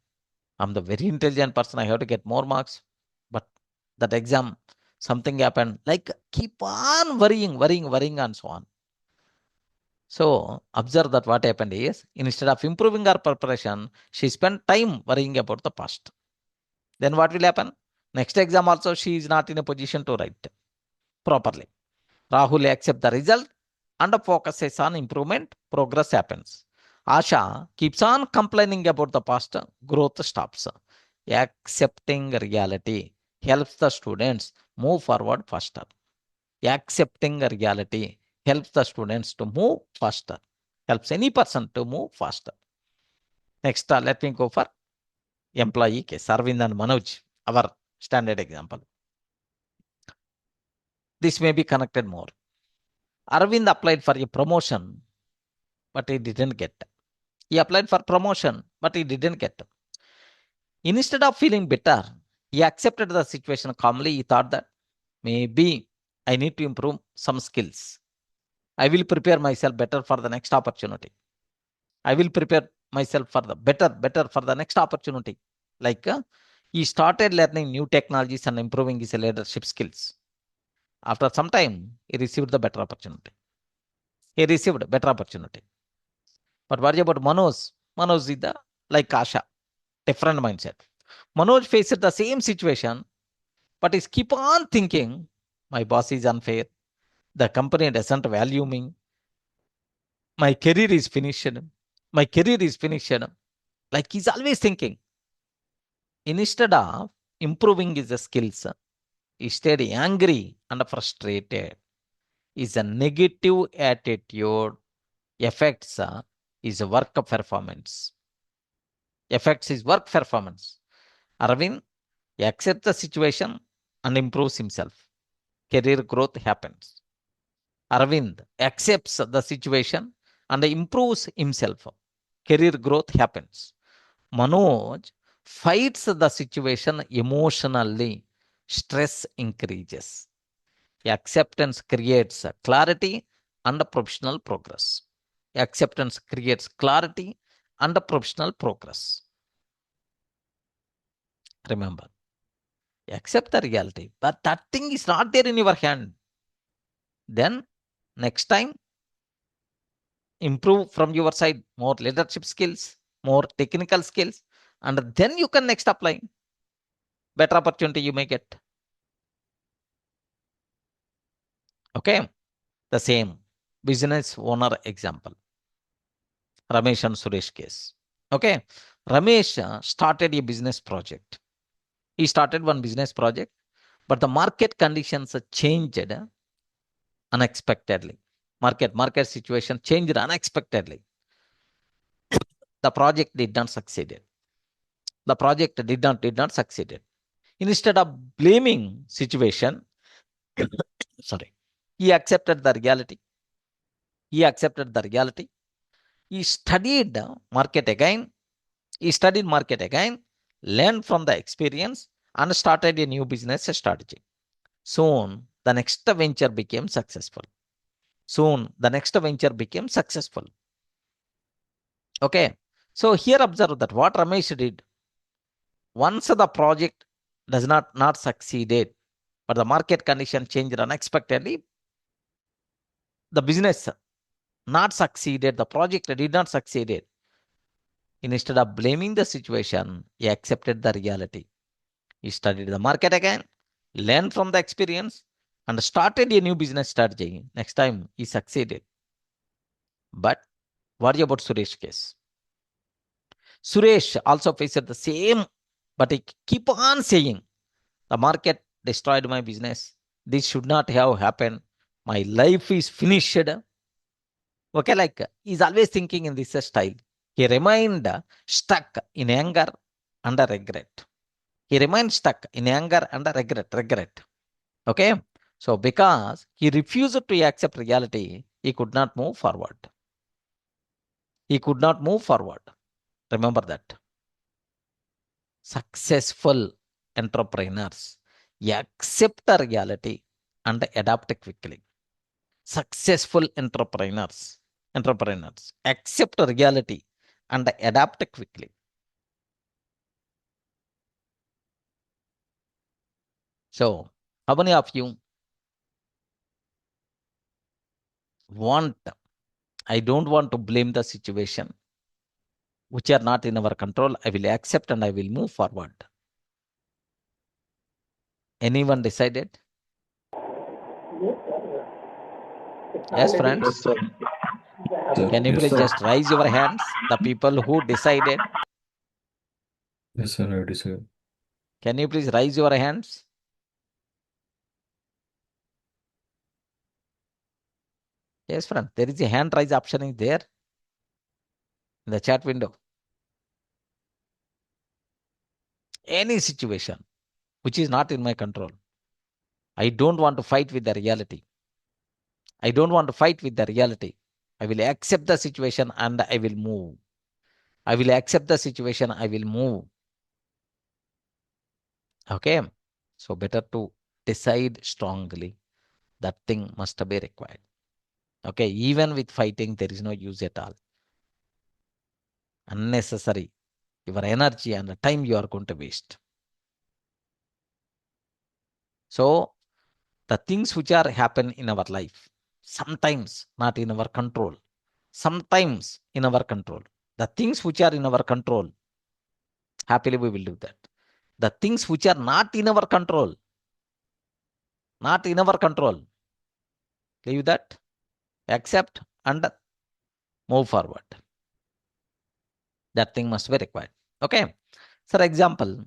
I'm the very intelligent person. I have to get more marks. But that exam, something happened. Keep on worrying, and so on. So observe that what happened is, instead of improving her preparation, she spent time worrying about the past. Then what will happen? Next exam also, she is not in a position to write properly. Rahul accepts the result and focuses on improvement. Progress happens. Asha keeps on complaining about the past. Growth stops. Accepting reality helps the students move forward faster. Accepting reality helps the students to move faster. Helps any person to move faster. Next, let me go for employee case. Arvind and Manoj, our standard example. This may be connected more. Arvind applied for a promotion, but he didn't get. He applied for promotion, but he didn't get. Instead of feeling bitter, he accepted the situation calmly. He thought that maybe I need to improve some skills. I will prepare myself better for the next opportunity. I will prepare myself for the better for the next opportunity. Like he started learning new technologies and improving his leadership skills. After some time, he received the better opportunity. He received better opportunity. But what about Manoj? Manoj is the like Kasha, different mindset. Manoj faced the same situation, but is keep on thinking, my boss is unfair. The company doesn't value me. My career is finished. My career is finished. Like he's always thinking. Instead of improving his skills, he stayed angry and frustrated. His negative attitude affects his work performance. Affects his work performance. Arvind accepts the situation and improves himself. Career growth happens. Arvind accepts the situation and improves himself. Career growth happens. Manoj fights the situation emotionally. Stress increases. Acceptance creates clarity and professional progress. Acceptance creates clarity and professional progress. Remember, accept the reality, but that thing is not there in your hand. Then next time, improve from your side more leadership skills, more technical skills, and then you can next apply. Better opportunity you may get. Okay, the same business owner example. Ramesh and Suresh case. Okay, Ramesh started a business project. He started one business project, but the market conditions changed unexpectedly. Market situation changed unexpectedly. The project did not succeed. The project did not succeed. Instead of blaming situation, sorry, he accepted the reality. He accepted the reality. He studied market again. He studied market again, learned from the experience, and started a new business strategy. Soon, the next venture became successful. Soon, the next venture became successful. Okay. So here observe that what Ramesh did. Once the project does not succeeded, but the market condition changed unexpectedly, the business not succeeded, the project did not succeeded. Instead of blaming the situation, he accepted the reality. He studied the market again, learned from the experience, and started a new business strategy. Next time, he succeeded. But what about Suresh case? Suresh also faced the same, but he keep on saying, the market destroyed my business. This should not have happened. My life is finished. Okay, like he's always thinking in this style. He remained stuck in anger and regret. He remained stuck in anger and regret. Okay. So because he refused to accept reality, he could not move forward. He could not move forward. Remember that. Successful entrepreneurs accept the reality and adapt quickly. Successful entrepreneurs accept reality and adapt quickly. So, how many of you want? I don't want to blame the situation which are not in our control. I will accept and I will move forward. Anyone decided? Yes, sir. It's Yes, already friends. Yes, sir. Sir, Can you yes, please sir. just raise your hands? The people who decided. Yes, sir, I decided. Can you please raise your hands? Yes, friend. There is a hand raise option is there in the chat window. Any situation which is not in my control. I don't want to fight with the reality. I don't want to fight with the reality. I will accept the situation and I will move. I will accept the situation. I will move. Okay. So better to decide strongly. That thing must be required. Okay. Even with fighting, there is no use at all. Unnecessary. Your energy and the time you are going to waste. So the things which are happen in our life, sometimes not in our control, sometimes in our control. The things which are in our control, happily we will do that. The things which are not in our control, leave that, accept and move forward. That thing must be required. Okay. For example,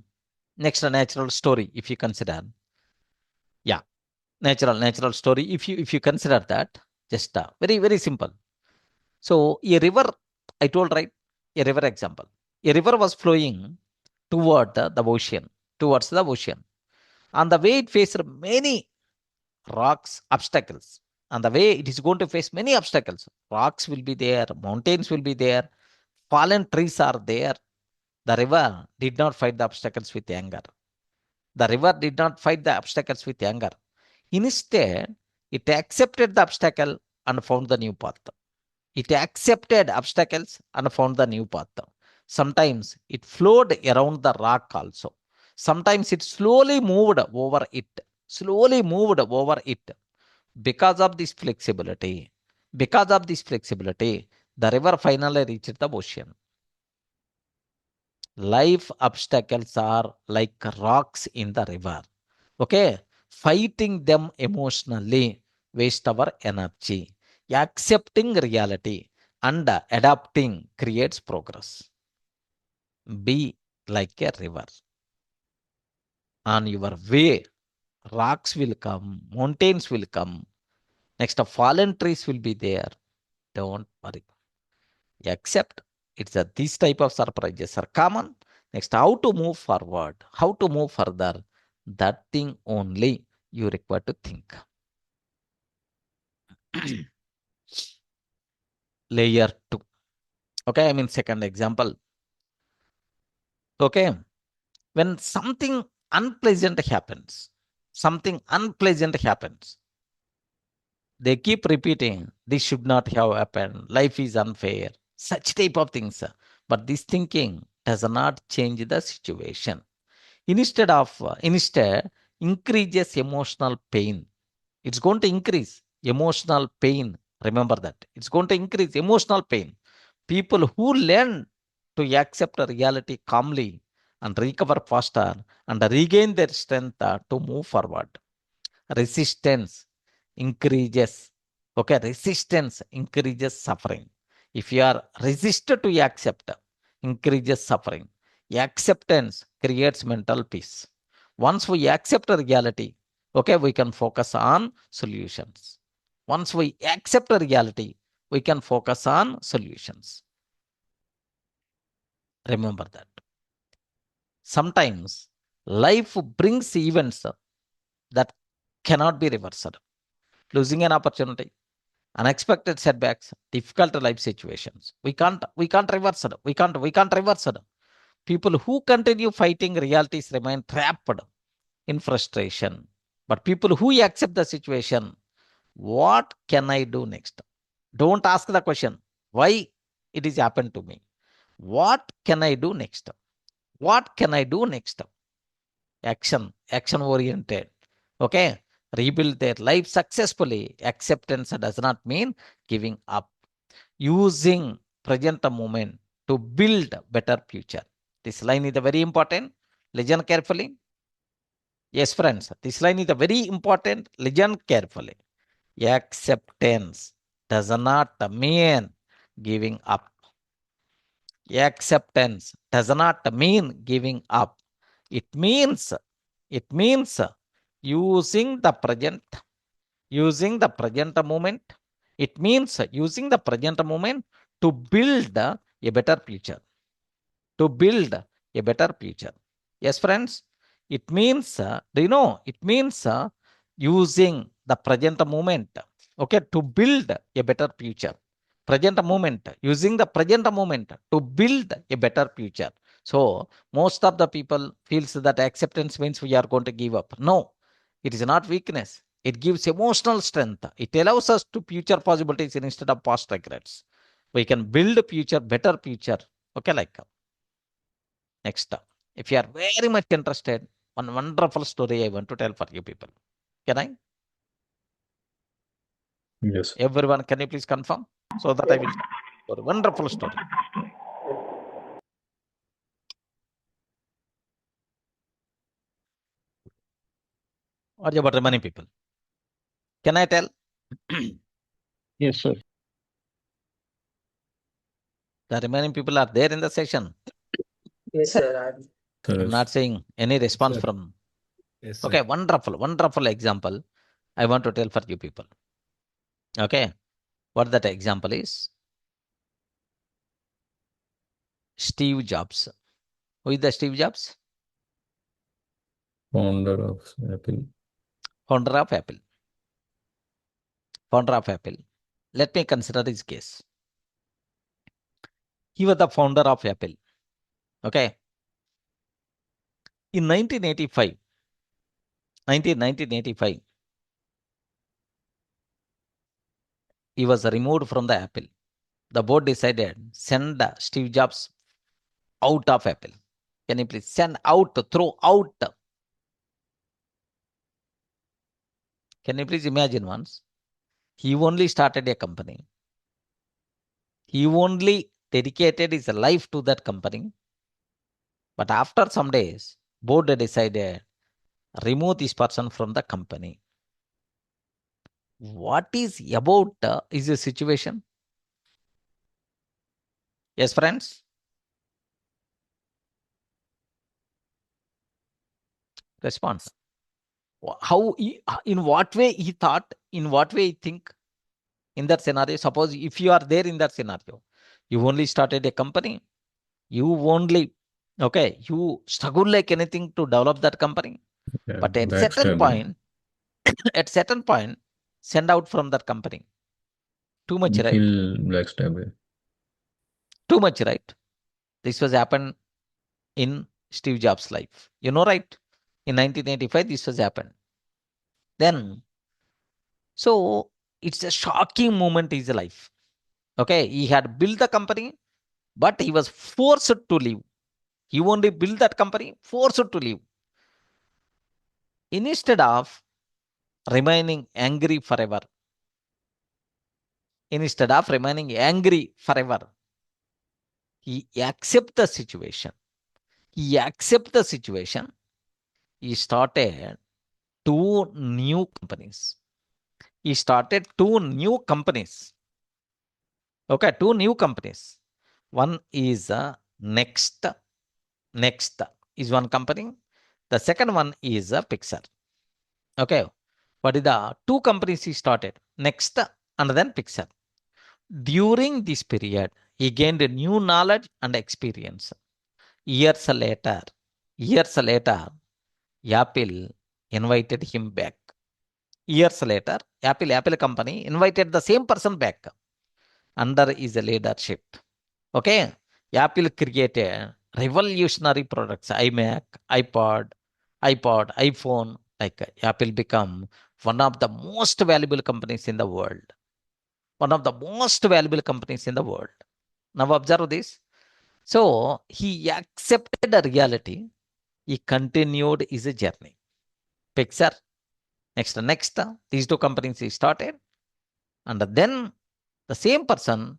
next natural story, if you consider, yeah, natural story. If you consider that, just very, very simple. So a river, I told, right? A river example. A river was flowing toward the ocean, towards the ocean. On the way, it faced many rocks, obstacles. On the way, it is going to face many obstacles. Rocks will be there, mountains will be there, fallen trees are there. The river did not fight the obstacles with anger. The river did not fight the obstacles with anger. Instead, it accepted the obstacle and found the new path. It accepted obstacles and found the new path. Sometimes it flowed around the rock also. Sometimes it slowly moved over it. Slowly moved over it. Because of this flexibility, the river finally reached the ocean. Life obstacles are like rocks in the river. Okay, fighting them emotionally waste our energy. Accepting reality and adapting creates progress. Be like a river. On your way, rocks will come, mountains will come. Next, fallen trees will be there. Don't worry. Accept. It's this type of surprises are common. Next, how to move forward, how to move further. That thing only you require to think. Layer 2. Okay, I mean second example. Okay, when something unpleasant happens, they keep repeating, this should not have happened, life is unfair, such type of things. But this thinking does not change the situation. Instead, increases emotional pain. It's going to increase emotional pain. Remember that. It's going to increase emotional pain. People who learn to accept reality calmly and recover faster and regain their strength to move forward. Resistance increases. Okay, resistance increases suffering. If you are resisted to accept, increases suffering. Acceptance creates mental peace. Once we accept reality, okay, we can focus on solutions. Once we accept reality, we can focus on solutions. Remember that. Sometimes life brings events that cannot be reversed. Losing an opportunity, unexpected setbacks, difficult life situations. We can't reverse it. We can't reverse it. People who continue fighting realities remain trapped in frustration. But people who accept the situation, what can I do next? Don't ask the question, why it is happened to me? What can I do next? What can I do next? Action oriented. Okay. Rebuild their life successfully. Acceptance does not mean giving up. Using present moment to build better future. This line is very important. Listen carefully. Yes, friends, this line is very important. Listen carefully. Acceptance does not mean giving up. Acceptance does not mean giving up. It means using the present moment. It means using the present moment to build a better future. To build a better future. Yes, friends. It means, it means using the present moment, okay, to build a better future. Present moment, using the present moment to build a better future. So most of the people feels that acceptance means we are going to give up. No, it is not weakness. It gives emotional strength. It allows us to future possibilities instead of past regrets. We can build a future, better future. Okay, like next. If you are very much interested, one wonderful story I want to tell for you people. Can I? Yes. Everyone, can you please confirm? So that I will tell a wonderful story. What about remaining people? Can I tell? Yes, sir. The remaining people are there in the session. Yes, sir. I'm not saying any response sir. from. Yes, Okay, wonderful example I want to tell for you people. Okay, what that example is? Steve Jobs. Who is the Steve Jobs? Founder of Apple. Founder of Apple. Founder of Apple. Let me consider his case. He was the founder of Apple. Okay. In 1985, he was removed from the Apple. The board decided send Steve Jobs out of Apple. Can you please send out, throw out? Can you please imagine once? He only started a company. He only dedicated his life to that company. But after some days, board decided remove this person from the company. What is about is the situation? Yes, friends? Respond. How, in what way he thought, in what way he think in that scenario? Suppose if you are there in that scenario, you only started a company, you only, okay, you struggle like anything to develop that company. Yeah, But at certain backstabbing. point, at certain point, send out from that company. Too much, You right? feel backstabbing. Too much, right? This was happened in Steve Jobs' life. You know, right? In 1985, this was happened. Then, so it's a shocking moment in his life. Okay, he had built the company, but he was forced to leave. He only built that company, forced to leave. Instead of remaining angry forever, he accept the situation. He started two new companies. Okay, two new companies. One is Next. Next is one company. The second one is Pixar. Okay, what is the two companies he started? Next and then Pixar. During this period, he gained new knowledge and experience. Years later, Apple invited him back. Years later, Apple company invited the same person back under his leadership. Okay, Apple created revolutionary products: iMac, iPhone. Like Apple become one of the most valuable companies in the world. One of the most valuable companies in the world. Now observe this. So he accepted the reality. He continued his journey. Pixar, next, these two companies he started, and then the same person,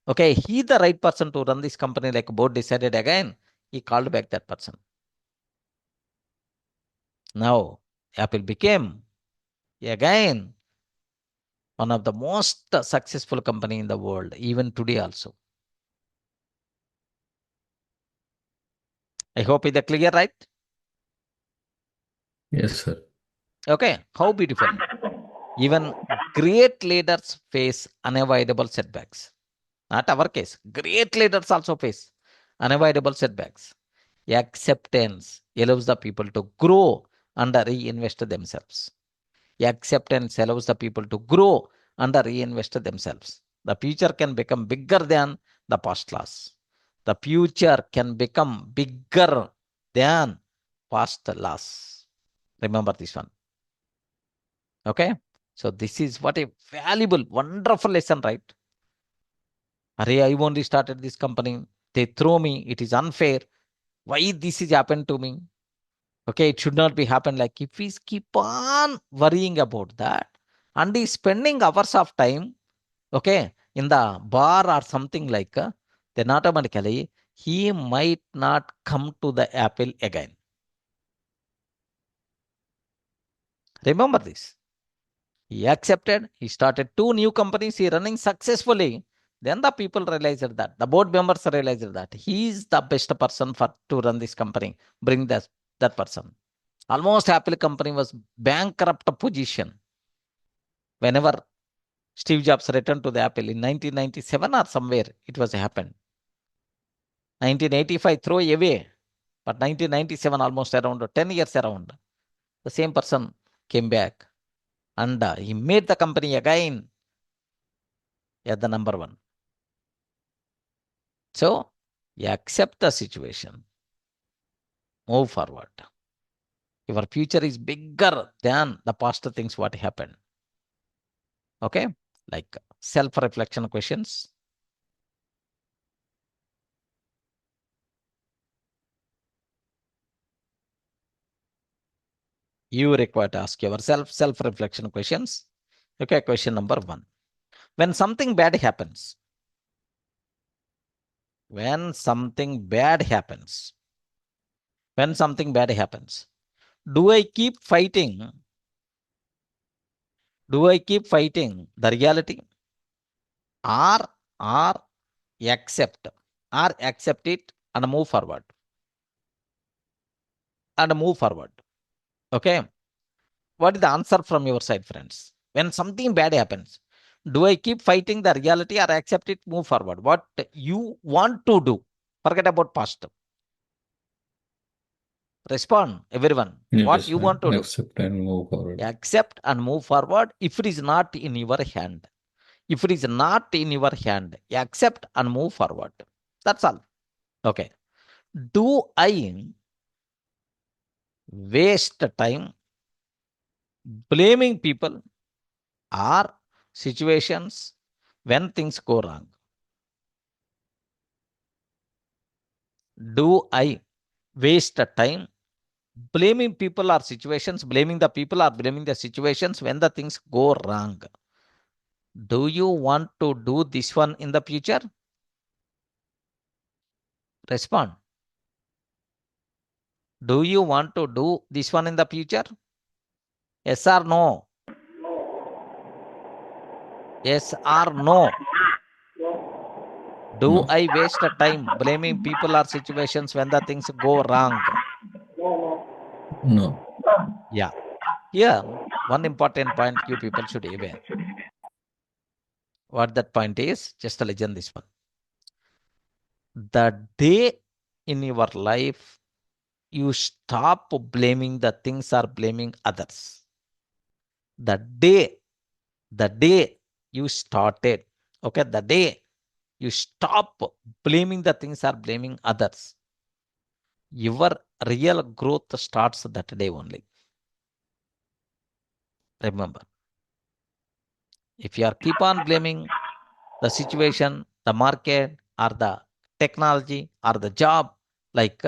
okay, he the right person to run this company, like board decided again, he called back that person. Now, Apple became again one of the most successful company in the world, even today also. I hope it's clear, right? Yes, sir. Okay, how beautiful. Even great leaders face unavoidable setbacks. Not our case. Great leaders also face unavoidable setbacks. Acceptance allows the people to grow and reinvest themselves. Acceptance allows the people to grow and reinvest themselves. The future can become bigger than the past loss. The future can become bigger than past loss. Remember this one. Okay. So this is what a valuable, wonderful lesson, right? Array, I only started this company. They throw me. It is unfair. Why this is happened to me? Okay, it should not be happen. Like if we keep on worrying about that and is spending hours of time, okay, in the bar or something like, then automatically he might not come to the Apple again. Remember this. He accepted. He started 2 new companies. He running successfully. Then the people realized that the board members realized that he is the best person for to run this company. Bring that person. Almost Apple company was bankrupt position. Whenever Steve Jobs returned to the Apple in 1997 or somewhere, it was happened. 1985 throw away, but 1997 almost around 10 years around, the same person came back and he made the company again at the number 1. So you accept the situation, move forward. Your future is bigger than the past things what happened. Okay, like self-reflection questions. You require to ask yourself self-reflection questions. Okay, question number 1. When something bad happens, when something bad happens, do I keep fighting? Do I keep fighting the reality or accept it and move forward? Okay. What is the answer from your side, friends? When something bad happens, do I keep fighting the reality or accept it, move forward? What you want to do? Forget about past. Respond, everyone. What Yes, you sir. want to do? Accept and move forward. Accept and move forward if it is not in your hand. If it is not in your hand, accept and move forward. That's all. Okay. Do I waste time blaming people or situations when things go wrong? Do I waste time blaming people or situations, blaming the people or blaming the situations when the things go wrong? Do you want to do this one in the future? Respond. Do you want to do this one in the future? Yes or no? Yes or no? Do No. I waste time blaming people or situations when the things go wrong? No. Yeah. Here, one important point you people should aware. What that point is, just listen this one. The day in your life you stop blaming the things or blaming others, the day you started, okay, the day you stop blaming the things or blaming others, your real growth starts that day only. Remember, if you are keep on blaming the situation, the market, or the technology, or the job, like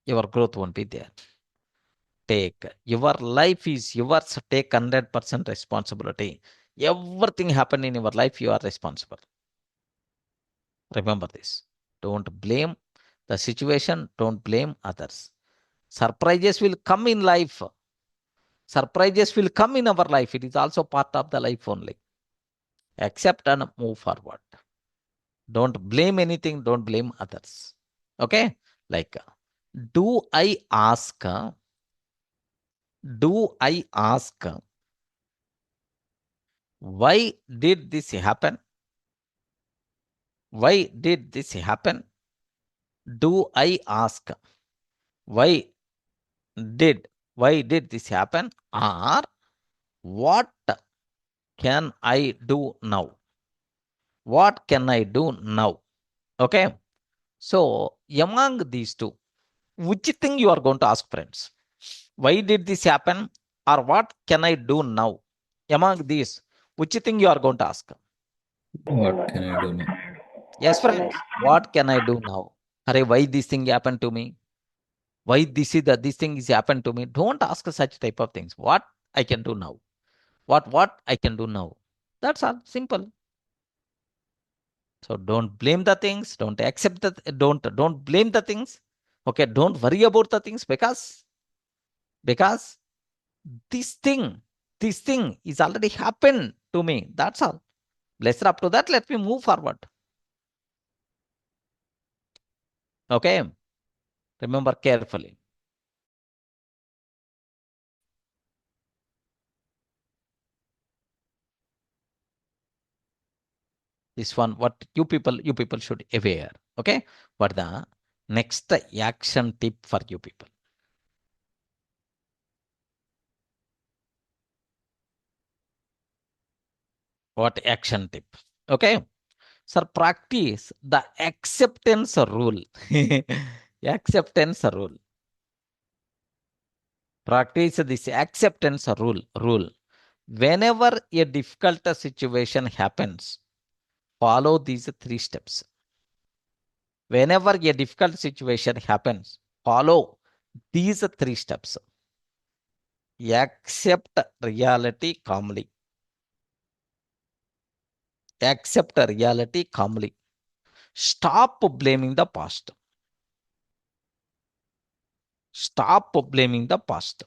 your growth won't be there. Take your life is yours. Take 100% responsibility. Everything happen in your life, you are responsible. Remember this. Don't blame the situation. Don't blame others. Surprises will come in life. Surprises will come in our life. It is also part of the life only. Accept and move forward. Don't blame anything. Don't blame others. Okay? Like, do I ask? Why did this happen? Why did this happen? Do I ask why did this happen? Or What can I do now? What can I do now? Okay. So among these two, which thing you are going to ask, friends? Why did this happen? Or what can I do now? Among these, which thing you are going to ask? What can I do now? Yes, friends. What can I do now? Arey, why this thing happened to me? Why this thing is happened to me? Don't ask such type of things. What I can do now? What I can do now? That's all. Simple. So don't blame the things. Don't accept that. Don't blame the things. Okay. Don't worry about the things because this thing this thing is already happened to me. That's all. Lesser up to that. Let me move forward. Okay. Remember carefully. This one, what you people should aware. Okay. What the next action tip for you people? What action tip? Okay. Sir, practice the acceptance rule. Acceptance rule. Practice this acceptance rule. Whenever a difficult situation happens, follow these 3 steps. Whenever a difficult situation happens, follow these 3 steps. Accept reality calmly. Accept reality calmly. Stop blaming the past. Stop blaming the past.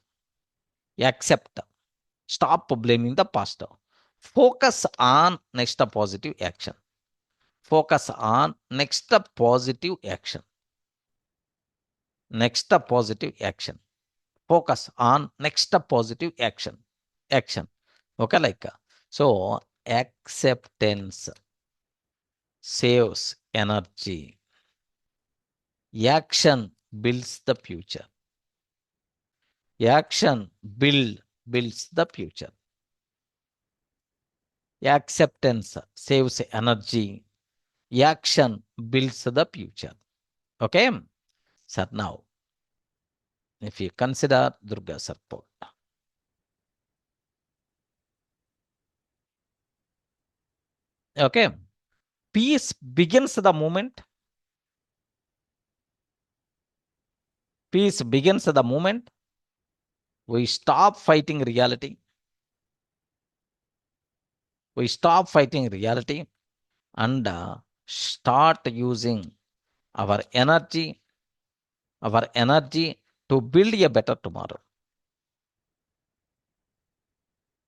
Accept. Stop blaming the past. Focus on next positive action. Focus on next positive action. Next positive action. Focus on next positive action. Action. Okay, like so acceptance saves energy. Action builds the future. Action builds the future. Acceptance saves energy. Action builds the future. Okay. Sir, now, if you consider Durga Sir port. Okay. Peace begins the moment. Peace begins the moment we stop fighting reality. We stop fighting reality and start using our energy to build a better tomorrow.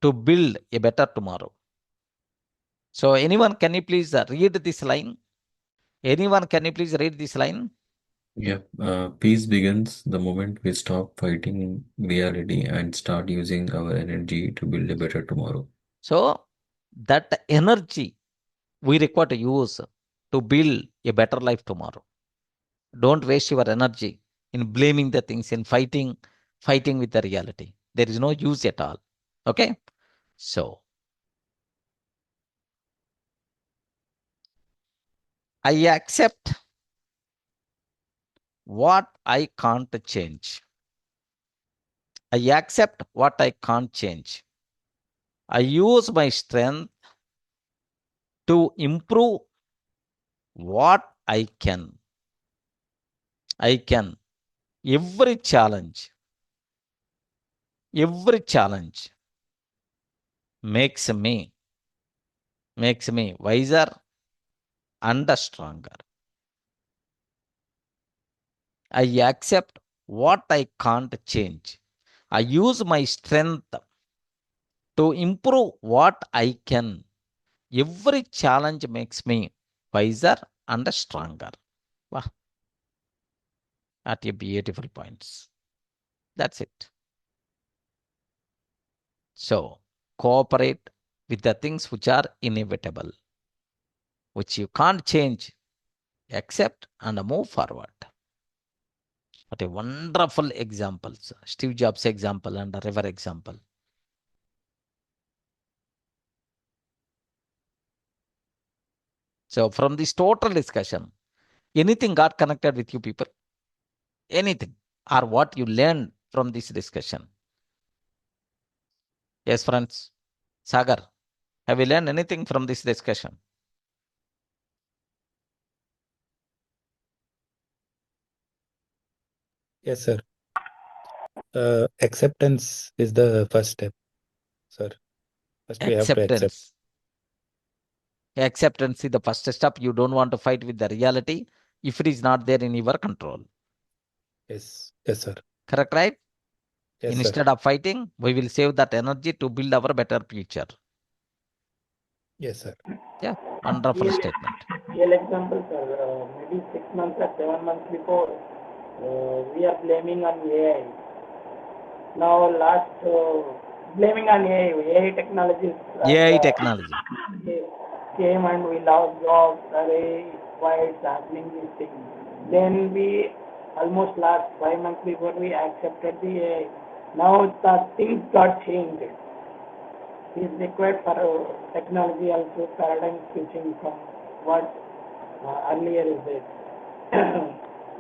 To build a better tomorrow. So anyone, can you please read this line? Anyone, can you please read this line? Yeah. Peace begins the moment we stop fighting reality and start using our energy to build a better tomorrow. So that energy we require to use to build a better life tomorrow. Don't waste your energy in blaming the things, in fighting with the reality. There is no use at all. Okay. So I accept what I can't change. I accept what I can't change. I use my strength to improve what I can. I can. Every challenge makes me wiser and stronger. I accept what I can't change. I use my strength to improve what I can. Every challenge makes me wiser and stronger. Wow. At a beautiful points. That's it. So cooperate with the things which are inevitable, which you can't change. Accept and move forward. What a wonderful examples. Steve Jobs example and the river example. So from this total discussion, anything got connected with you people? Anything? Or what you learned from this discussion? Yes, friends. Sagar, have you learned anything from this discussion? Yes, sir. Acceptance is the first step, sir. First, we have to accept. Acceptance. Acceptance is the first step. You don't want to fight with the reality if it is not there in your control. Yes, yes, sir. Correct, right? Yes, sir. Instead of fighting, we will save that energy to build our better future. Yes, sir. Yeah, wonderful statement. Real example, sir. Maybe 6 months or 7 months before, we are blaming on AI. Now, blaming on AI technologies. AI technology. Came and we lost jobs. Why it's happening these things? Then we almost last 5 months before we accepted the AI. Now the things got changed. Is required for technology also paradigm switching from what earlier is there.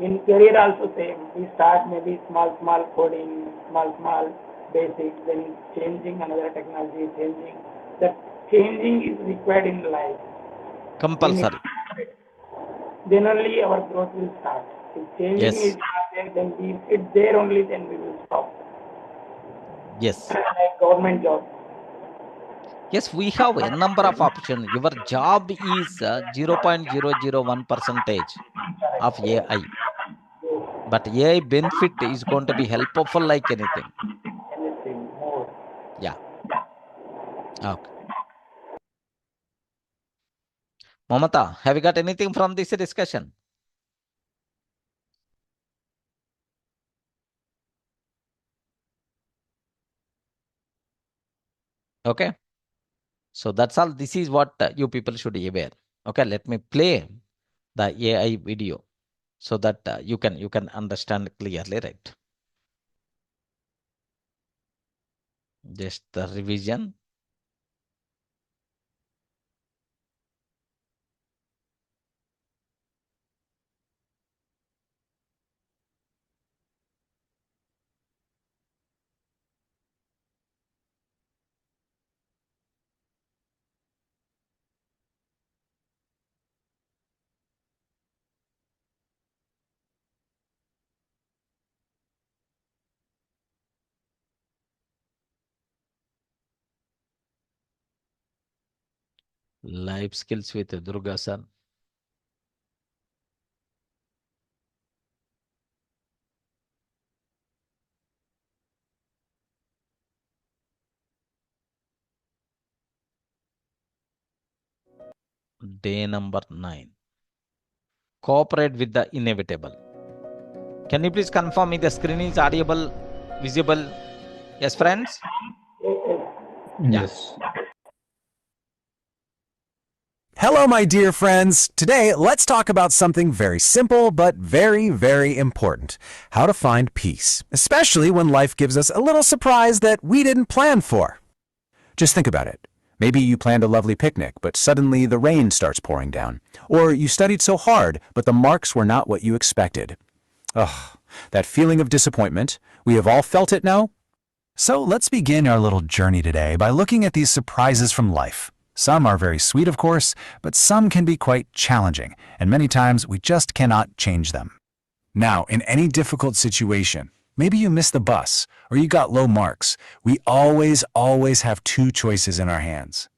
In career also same. We start maybe small coding, small basics, then changing another technology, changing. That changing is required in life. Compulsory. Then only our growth will start. If changing Yes. is not there, then we sit there only, then we will stop. Yes. Like government job. Yes, we have a number of options. Your job is 0.001% of AI. But AI benefit is going to be helpful like anything. Anything more. Yeah. Okay. Mamata, have you got anything from this discussion? Okay. So that's all. This is what you people should be aware. Okay, let me play the AI video so that you can understand clearly, right? Just the revision. Life skills with Durga Sir. Day number 9. Cooperate with the inevitable. Can you please confirm me the screen is audible, visible? Yes, friends? Yeah. Yes. Hello, my dear friends. Today, let's talk about something very simple but very, very important. How to find peace, especially when life gives us a little surprise that we didn't plan for. Just think about it. Maybe you planned a lovely picnic, but suddenly the rain starts pouring down. Or you studied so hard, but the marks were not what you expected. Ugh, that feeling of disappointment. We have all felt it now. So let's begin our little journey today by looking at these surprises from life. Some are very sweet, of course, but some can be quite challenging, and many times we just cannot change them. Now, in any difficult situation, maybe you missed the bus or you got low marks, we always have two choices in our hands.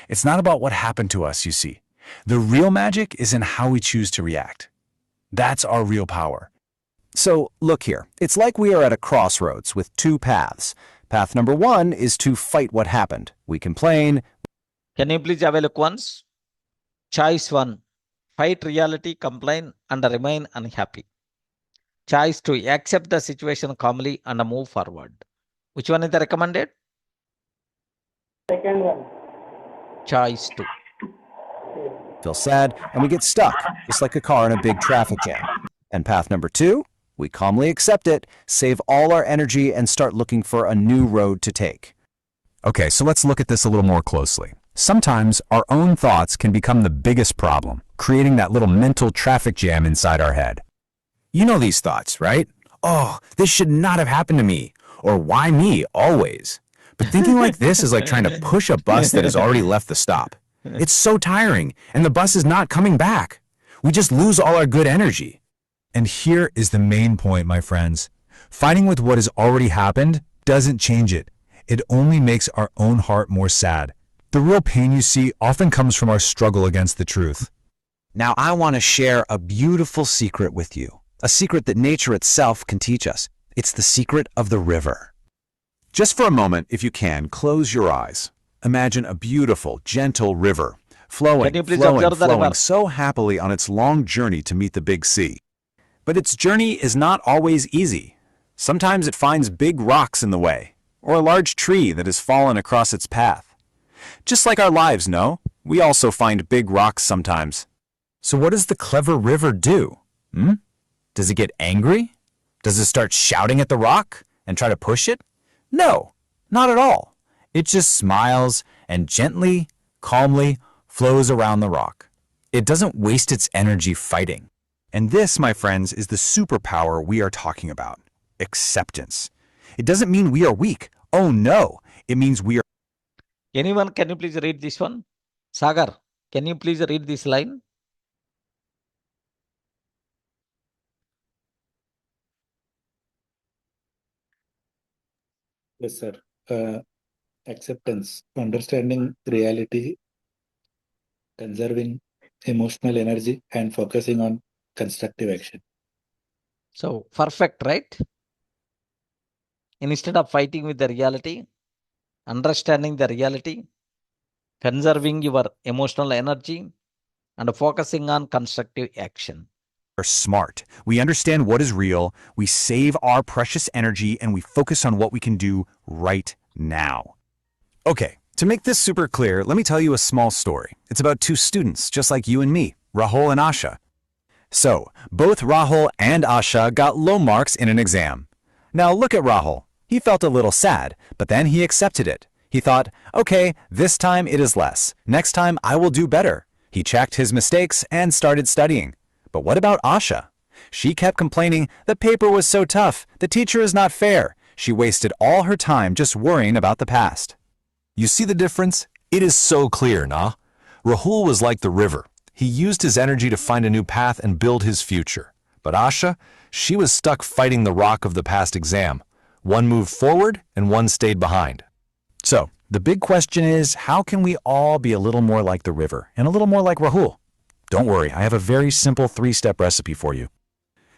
It's not about what happened to us, you see. The real magic is in how we choose to react. That's our real power. So, look here. It's like we are at a crossroads with two paths. Path number 1 is to fight what happened. We complain. Can you please have a look once? Choice 1. Fight reality, complain, and remain unhappy. Choice 2. Accept the situation calmly and move forward. Which one is the recommended? Second one. Choice 2. Feel sad, and we get stuck, just like a car in a big traffic jam. And path number 2, we calmly accept it, save all our energy, and start looking for a new road to take. Okay, so let's look at this a little more closely. Sometimes our own thoughts can become the biggest problem. creating that little mental traffic jam inside our head. You know these thoughts, right? Oh, this should not have happened to me. Or why me, always? But thinking like this is like trying to push a bus that has already left the stop. It's so tiring, and the bus is not coming back. We just lose all our good energy. And here is the main point, my friends. Fighting with what has already happened doesn't change it. It only makes our own heart more sad. The real pain you see often comes from our struggle against the truth. Now I want to share a beautiful secret with you. A secret that nature itself can teach us. It's the secret of the river. Just for a moment, if you can, close your eyes. Imagine a beautiful, gentle river, flowing so happily on its long journey to meet the big sea. But its journey is not always easy. Sometimes it finds big rocks in the way, or a large tree that has fallen across its path. Just like our lives, no? We also find big rocks sometimes. So what does the clever river do? Does it get angry? Does it start shouting at the rock and try to push it? No, not at all. It just smiles and gently, calmly flows around the rock. It doesn't waste its energy fighting. And this, my friends, is the superpower we are talking about. Acceptance. It doesn't mean we are weak. Oh no, it means we are. Anyone, can you please read this one? Sagar, can you please read this line? Yes, sir. Acceptance, understanding reality, conserving emotional energy, and focusing on constructive action. So, perfect, right? Instead of fighting with the reality, understanding the reality, conserving your emotional energy, and focusing on constructive action. Are smart. We understand what is real, we save our precious energy, and we focus on what we can do right now. Okay, to make this super clear, let me tell you a small story. It's about two students, just like you and me, Rahul and Asha. So, both Rahul and Asha got low marks in an exam. Now look at Rahul. He felt a little sad, but then he accepted it. He thought, okay, this time it is less. Next time I will do better. He checked his mistakes and started studying. But what about Asha? She kept complaining the paper was so tough, the teacher is not fair. She wasted all her time just worrying about the past. You see the difference? It is so clear, nah? Rahul was like the river. He used his energy to find a new path and build his future. But Asha, she was stuck fighting the rock of the past exam. One moved forward and one stayed behind. So, the big question is, how can we all be a little more like the river and a little more like Rahul? Don't worry, I have a very simple 3-step recipe for you.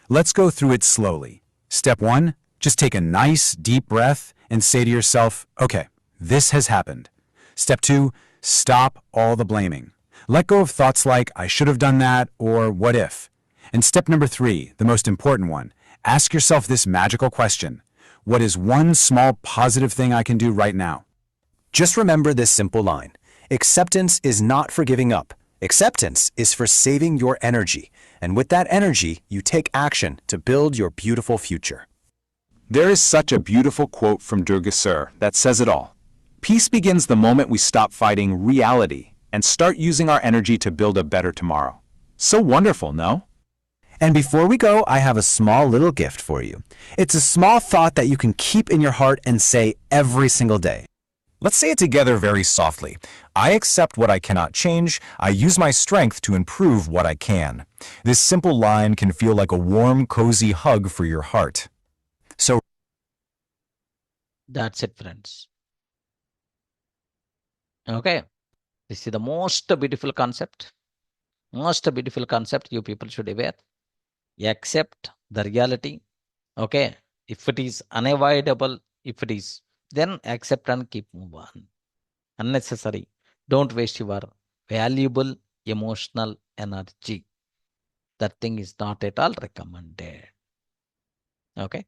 Let's go through it slowly. Step 1, just take a nice, deep breath and say to yourself, okay, this has happened. Step 2, stop all the blaming. Let go of thoughts like, I should have done that, or what if? And step number 3, the most important one, ask yourself this magical question. What is one small positive thing I can do right now? Just remember this simple line. Acceptance is not for giving up. Acceptance is for saving your energy. And with that energy, you take action to build your beautiful future. There is such a beautiful quote from DURGA Sir that says it all. Peace begins the moment we stop fighting reality and start using our energy to build a better tomorrow. So wonderful, no? And before we go, I have a small little gift for you. It's a small thought that you can keep in your heart and say every single day. Let's say it together very softly. I accept what I cannot change. I use my strength to improve what I can. This simple line can feel like a warm, cozy hug for your heart. So that's it, friends. Okay. This is the most beautiful concept. Most beautiful concept you people should aware. Accept the reality. Okay. If it is unavoidable, if it is, then accept and keep move on. Unnecessary. Don't waste your valuable emotional energy. That thing is not at all recommended. Okay.